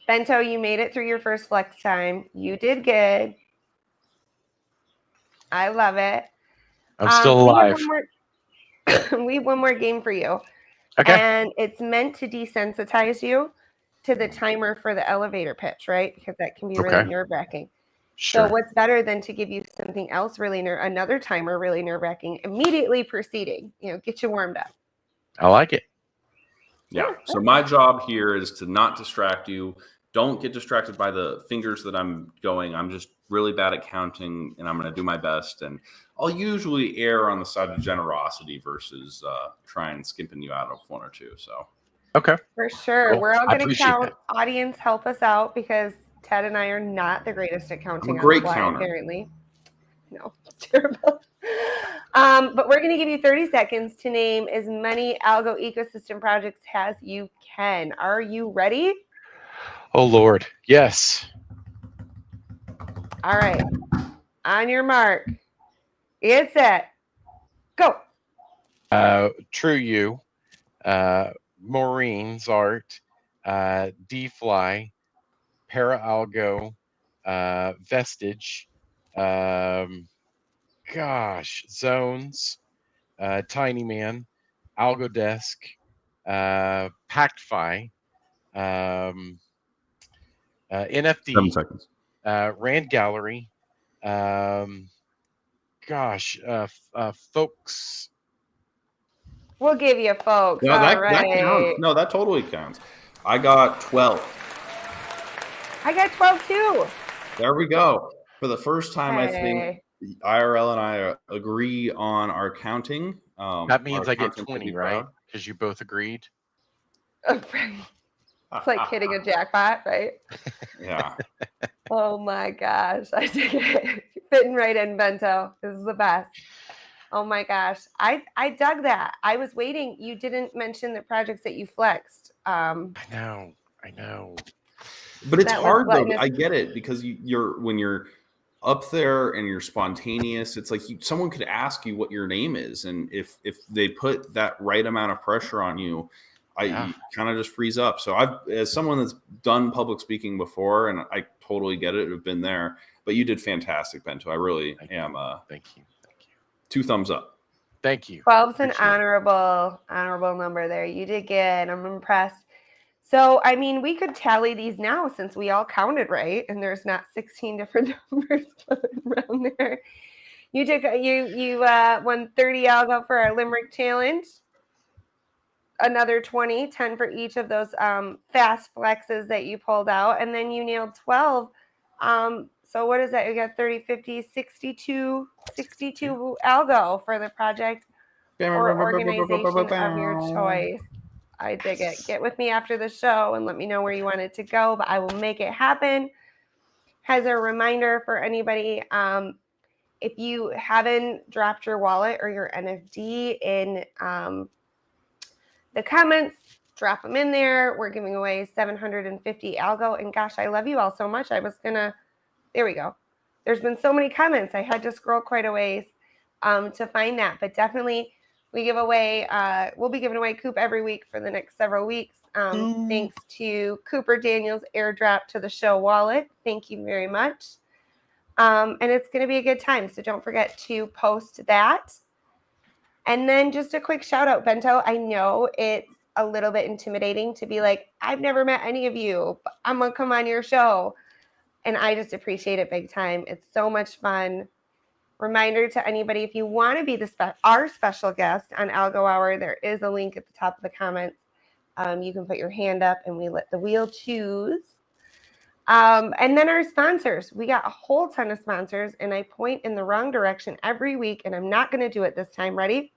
[SPEAKER 1] Bento, you made it through your first flex time. You did good. I love it.
[SPEAKER 3] I'm still alive.
[SPEAKER 1] We have one more game for you.
[SPEAKER 3] Okay.
[SPEAKER 1] And it's meant to desensitize you to the timer for the elevator pitch, right? Because that can be really
[SPEAKER 3] Okay.
[SPEAKER 1] nerve-wracking.
[SPEAKER 3] Sure.
[SPEAKER 1] So what's better than to give you something else really another timer really nerve-wracking immediately preceding, get you warmed up.
[SPEAKER 3] I like it.
[SPEAKER 2] Yeah. So my job here is to not distract you. Don't get distracted by the fingers that I'm going. I'm just really bad at counting, and I'm going to do my best. And I'll usually err on the side of generosity versus trying skimping you out of one or two. So
[SPEAKER 3] Okay.
[SPEAKER 1] For sure.
[SPEAKER 3] Cool.
[SPEAKER 1] We're all
[SPEAKER 3] I
[SPEAKER 1] going to
[SPEAKER 3] appreciate
[SPEAKER 1] count.
[SPEAKER 3] that.
[SPEAKER 1] Audience, help us out because Ted and I are not the greatest at counting
[SPEAKER 2] I'm a
[SPEAKER 1] on the
[SPEAKER 2] great
[SPEAKER 1] fly,
[SPEAKER 2] counter.
[SPEAKER 1] apparently. No, it's terrible. But we're going to give you 30 seconds to name as many Algo ecosystem projects as you can. Are you ready?
[SPEAKER 3] Oh, Lord. Yes.
[SPEAKER 1] All right. On your mark. Get set. Go.
[SPEAKER 3] True You, Maureen's Art, D-Fly, Para-Algo, Vestige, Zones, Tiny Man, Algodesk, Pactfi, NFT,
[SPEAKER 2] 7 seconds.
[SPEAKER 3] Rand Gallery, folks.
[SPEAKER 1] We'll give you folks.
[SPEAKER 2] No,
[SPEAKER 1] All
[SPEAKER 2] that
[SPEAKER 1] right.
[SPEAKER 2] counts. No, that totally counts. I got 12.
[SPEAKER 1] I got 12 too.
[SPEAKER 2] There we go. For the first time, I
[SPEAKER 1] Hey.
[SPEAKER 2] think IRL and I agree on our counting.
[SPEAKER 3] That means
[SPEAKER 2] our
[SPEAKER 3] I get
[SPEAKER 2] counting
[SPEAKER 3] 20,
[SPEAKER 2] can be
[SPEAKER 3] right?
[SPEAKER 2] proud.
[SPEAKER 3] Because you both agreed.
[SPEAKER 1] It's like hitting a jackpot, right?
[SPEAKER 2] Yeah.
[SPEAKER 1] Oh my gosh. I dig it. Fitting right in, Bento. This is the best. Oh my gosh. I dug that. I was waiting. You didn't mention the projects that you flexed.
[SPEAKER 3] I know.
[SPEAKER 2] But it's
[SPEAKER 1] That was
[SPEAKER 2] hard though.
[SPEAKER 1] gluttonous.
[SPEAKER 2] I get it because you're when you're up there and you're spontaneous, it's like someone could ask you what your name is, and if they put that right amount of pressure on you, you kind of just freeze up. So as someone that's done public speaking before, and I totally get it, have been there. But you did fantastic, Bento. I really am.
[SPEAKER 3] Thank you.
[SPEAKER 2] 2 thumbs up.
[SPEAKER 3] Thank you.
[SPEAKER 1] 12's an honorable number there. You did good. I'm impressed. So, I mean, we could tally these now since we all counted right, and there's not 16 different numbers floating around there. You won 30 Algo for our Limerick Challenge. Another 20, 10 for each of those fast flexes that you pulled out, and then you nailed 12. So what is that? You got 30, 50, 62 Algo for the project or organization of your choice. I dig it. Get with me after the show and let me know where you want it to go, but I will make it happen. As a reminder for anybody, if you haven't dropped your wallet or your NFD in the comments, drop them in there. We're giving away 750 Algo. And gosh, I love you all so much. There we go. There's been so many comments. I had to scroll quite a ways to find that. But definitely we'll be giving away Coop every week for the next several weeks. Thanks to Cooper Daniels airdrop to the show wallet. Thank you very much. And it's going to be a good time. So don't forget to post that. And then just a quick shout out, Bento. I know it's a little bit intimidating to be like, I've never met any of you, but I'm going to come on your show. And I just appreciate it big time. It's so much fun. Reminder to anybody, if you want to be our special guest on Algo Hour, there is a link at the top of the comments. You can put your hand up and we let the wheel choose. And then our sponsors. We got a whole ton of sponsors, and I point in the wrong direction every week, and I'm not going to do it this time. Ready?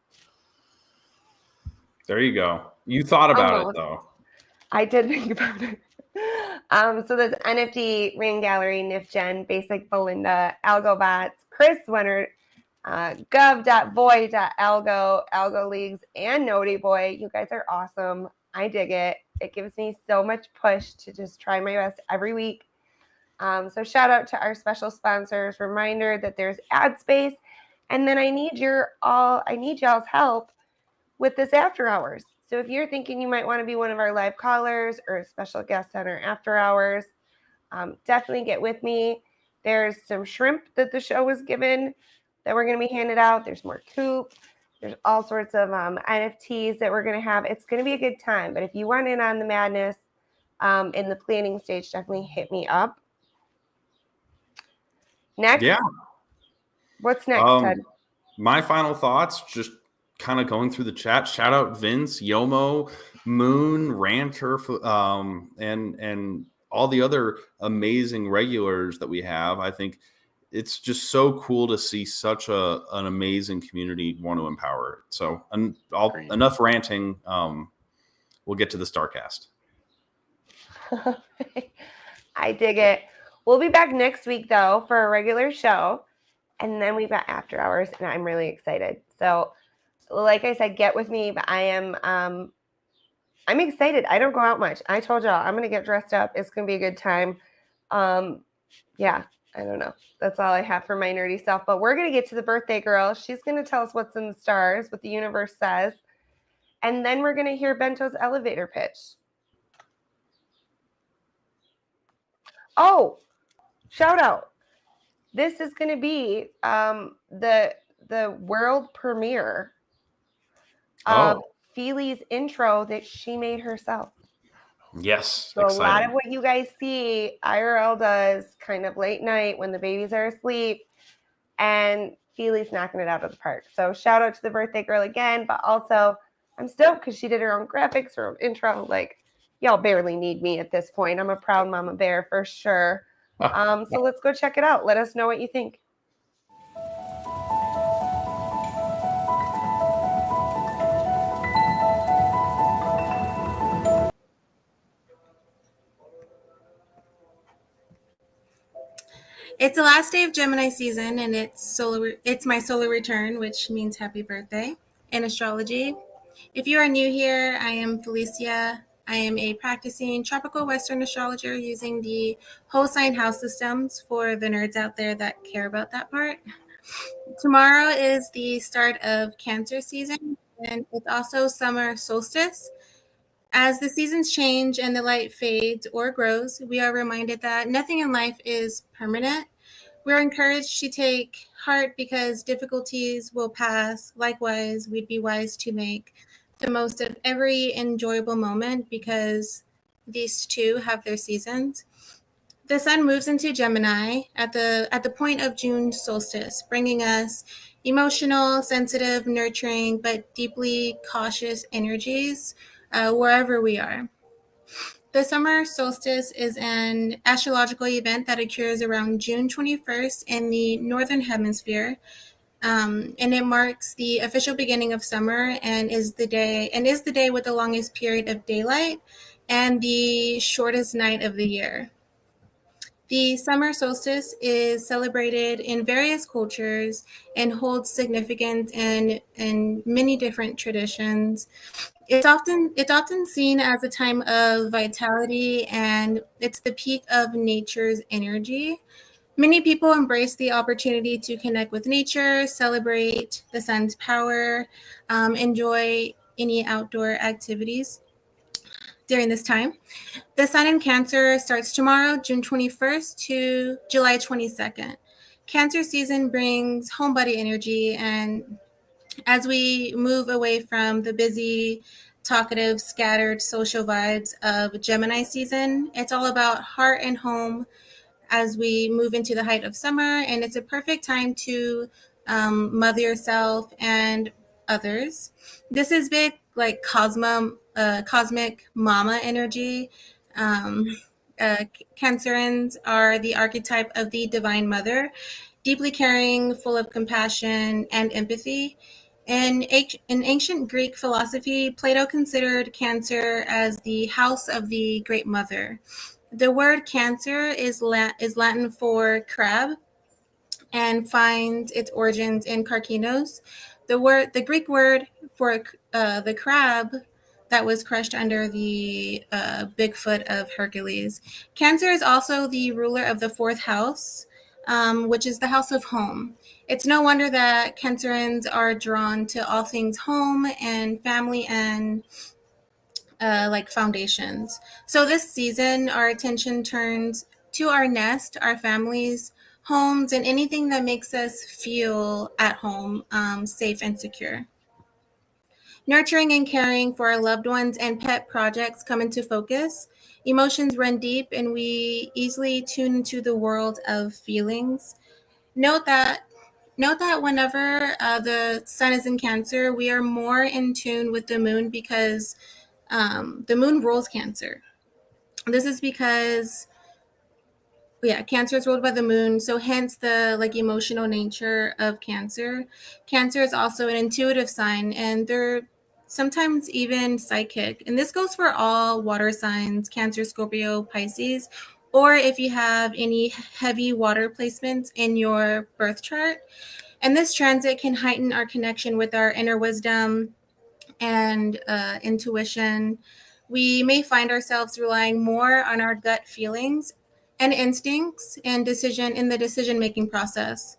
[SPEAKER 2] There you go. You thought about it, though.
[SPEAKER 1] I did think about it. So there's NFT, Rain Gallery, NifGen, Basic Belinda, AlgoBots, Chris Winter, gov.voy.algo, Algo Leagues, and Noti Boy. You guys are awesome. I dig it. It gives me so much push to just try my best every week So shout out to our special sponsors. Reminder that there's ad space, and then I need y'all's help with this after hours. So if you're thinking you might want to be one of our live callers or a special guest on our after hours, definitely get with me. There's some shrimp that the show was given that we're going to be handed out. There's more coop. There's all sorts of NFTs that we're going to have. It's going to be a good time. But if you want in on the madness in the planning stage, definitely hit me up. Next.
[SPEAKER 2] Yeah.
[SPEAKER 1] What's next, Ted?
[SPEAKER 2] My final thoughts, just kind of going through the chat. Shout out Vince, Yomo, Moon, Ranter, and all the other amazing regulars that we have. I think it's just so cool to see such an amazing community want to empower it. So enough ranting. We'll get to the StarCast.
[SPEAKER 1] I dig it. We'll be back next week, though, for a regular show. And then we've got after hours, and I'm really excited. So, like I said, get with me. But I'm excited. I don't go out much. I told y'all I'm gonna get dressed up. It's gonna be a good time. Yeah, I don't know. That's all I have for my nerdy stuff. But we're gonna get to the birthday girl. She's gonna tell us what's in the stars, what the universe says, and then we're gonna hear Bento's elevator pitch. Oh, shout out. This is going to be the world premiere of Feely's intro that she made herself.
[SPEAKER 2] Yes,
[SPEAKER 1] so exciting. A lot of what you guys see, IRL does kind of late night when the babies are asleep, and Feely's knocking it out of the park. So shout out to the birthday girl again, but also I'm stoked because she did her own graphics, her own intro. Like, y'all barely need me at this point. I'm a proud mama bear for sure. So let's go check it out. Let us know what you think.
[SPEAKER 7] It's the last day of Gemini season, and it's my solar return, which means happy birthday in astrology. If you are new here, I am Felicia. I am a practicing tropical Western astrologer using the whole sign house systems for the nerds out there that care about that part. Tomorrow is the start of Cancer season, and it's also summer solstice. As the seasons change and the light fades or grows, we are reminded that nothing in life is permanent. We're encouraged to take heart because difficulties will pass. Likewise, we'd be wise to make the most of every enjoyable moment because these two have their seasons. The sun moves into Gemini at the point of June solstice, bringing us emotional, sensitive, nurturing, but deeply cautious energies wherever we are. The summer solstice is an astrological event that occurs around June 21st in the Northern Hemisphere, and it marks the official beginning of summer and is the day with the longest period of daylight and the shortest night of the year. The summer solstice is celebrated in various cultures and holds significance in many different traditions. It's often seen as a time of vitality, and it's the peak of nature's energy. Many people embrace the opportunity to connect with nature, celebrate the sun's power, enjoy any outdoor activities during this time. The sun in Cancer starts tomorrow, June 21st to July 22nd. Cancer season brings homebody energy, and as we move away from the busy, talkative, scattered social vibes of Gemini season, it's all about heart and home as we move into the height of summer, and it's a perfect time to mother yourself and others. This is big, like cosmic mama energy. Um, Cancerans are the archetype of the divine mother, deeply caring, full of compassion and empathy. In ancient Greek philosophy, Plato considered Cancer as the house of the Great Mother. The word Cancer is Latin for crab and finds its origins in Carcinos. The Greek word for the crab that was crushed under the big foot of Hercules. Cancer is also the ruler of the fourth house, which is the house of home. It's no wonder that Cancerians are drawn to all things home and family and like foundations. So this season, our attention turns to our nest, our families, homes, and anything that makes us feel at home, safe and secure. Nurturing and caring for our loved ones and pet projects come into focus. Emotions run deep, and we easily tune into the world of feelings. Note that Note that whenever the sun is in Cancer, we are more in tune with the moon because the moon rules Cancer. This is because yeah, Cancer is ruled by the moon, so hence the like emotional nature of Cancer. Cancer is also an intuitive sign, and they're sometimes even psychic. And this goes for all water signs: Cancer, Scorpio, Pisces, or if you have any heavy water placements in your birth chart. And this transit can heighten our connection with our inner wisdom and intuition. We may find ourselves relying more on our gut feelings and instincts and decision in the decision making process.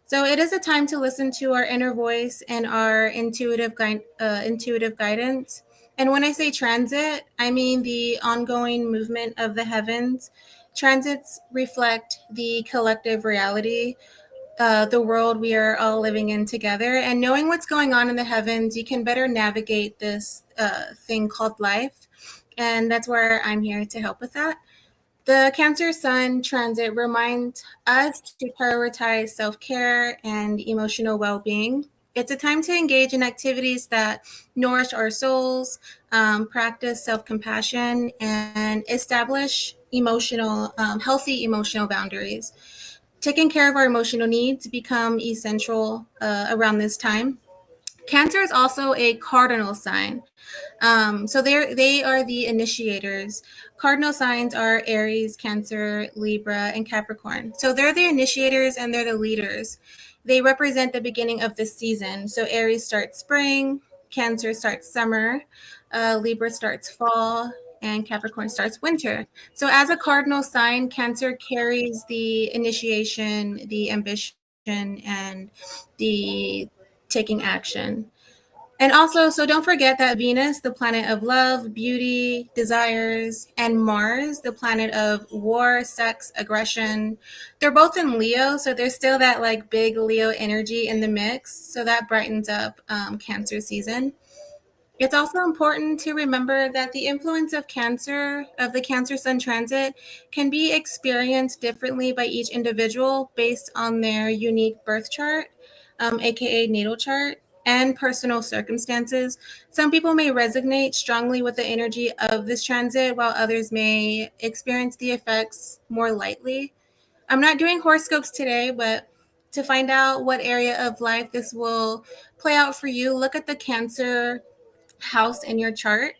[SPEAKER 7] So it is a time to listen to our inner voice and our intuitive guidance. And when I say transit, I mean the ongoing movement of the heavens. Transits reflect the collective reality, the world we are all living in together. And knowing what's going on in the heavens, you can better navigate this thing called life. And that's where I'm here to help with that. The Cancer Sun transit reminds us to prioritize self care and emotional well being. It's a time to engage in activities that nourish our souls, practice self compassion, and establish healthy emotional boundaries. Taking care of our emotional needs become essential around this time. Cancer is also a cardinal sign. So they are the initiators. Cardinal signs are Aries, Cancer, Libra, and Capricorn. So they're the initiators and they're the leaders. They represent the beginning of the season. So Aries starts spring, Cancer starts summer, Libra starts fall, and Capricorn starts winter. So as a cardinal sign, Cancer carries the initiation, the ambition, and the taking action. And also, so don't forget that Venus, the planet of love, beauty, desires, and Mars, the planet of war, sex, aggression, they're both in Leo. So there's still that like big Leo energy in the mix. So that brightens up Cancer season. It's also important to remember that the influence of the Cancer Sun transit, can be experienced differently by each individual based on their unique birth chart, aka natal chart, and personal circumstances. Some people may resonate strongly with the energy of this transit, while others may experience the effects more lightly. I'm not doing horoscopes today, but to find out what area of life this will play out for you, look at the Cancer house in your chart.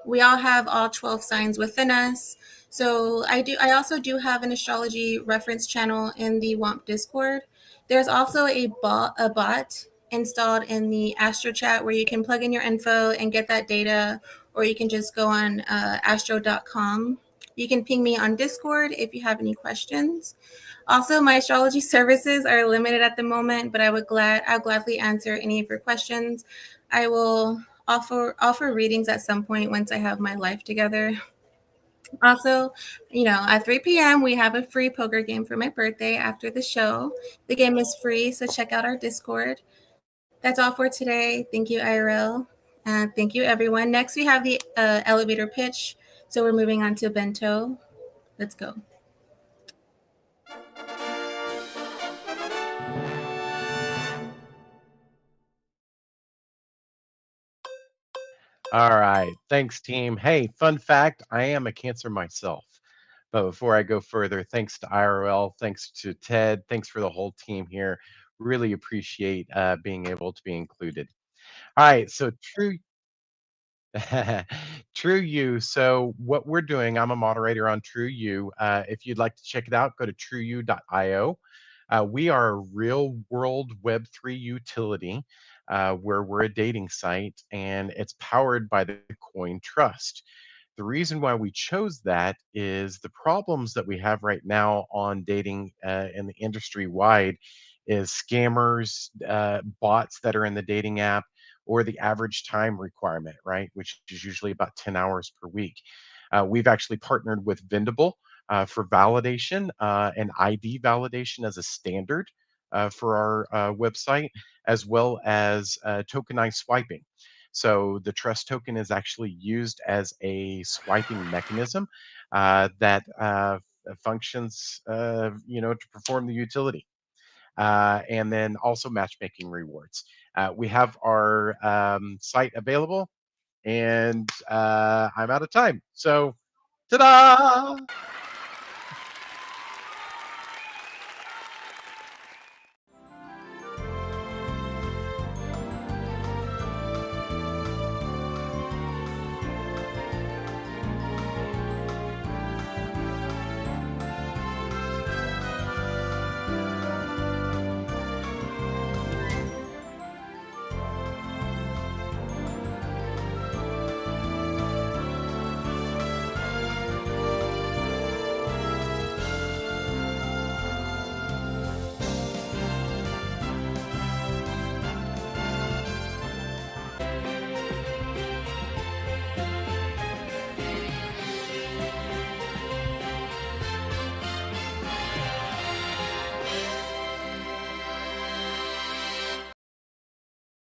[SPEAKER 7] We all have all 12 signs within us. So I also do have an astrology reference channel in the WOMP Discord. There's also a bot installed in the Astro chat where you can plug in your info and get that data, or you can just go on astro.com. You can ping me on Discord if you have any questions. Also, my astrology services are limited at the moment, but I'll gladly answer any of your questions. I will offer readings at some point once I have my life together. Also, at 3 p.m. we have a free poker game for my birthday after the show. The game is free, so check out our Discord. That's all for today. Thank you, IRL. And thank you, everyone. Next, we have the elevator pitch. So we're moving on to Bento. Let's go.
[SPEAKER 3] All right. Thanks, team. Hey, fun fact, I am a Cancer myself. But before I go further, thanks to IRL, thanks to Ted, thanks for the whole team here. Really appreciate being able to be included. All right. So, True You. So, what we're doing, I'm a moderator on True You. If you'd like to check it out, go to trueyou.io. We are a real world Web3 utility. where we're a dating site and it's powered by the Coin Trust. The reason why we chose that is the problems that we have right now on dating in the industry wide is scammers, bots that are in the dating app, or the average time requirement, right, which is usually about 10 hours per week. We've actually partnered with Vendable for validation and ID validation as a standard for our website, as well as tokenized swiping. So the trust token is actually used as a swiping mechanism that functions, to perform the utility. And then also matchmaking rewards. We have our site available, and I'm out of time. So, ta-da!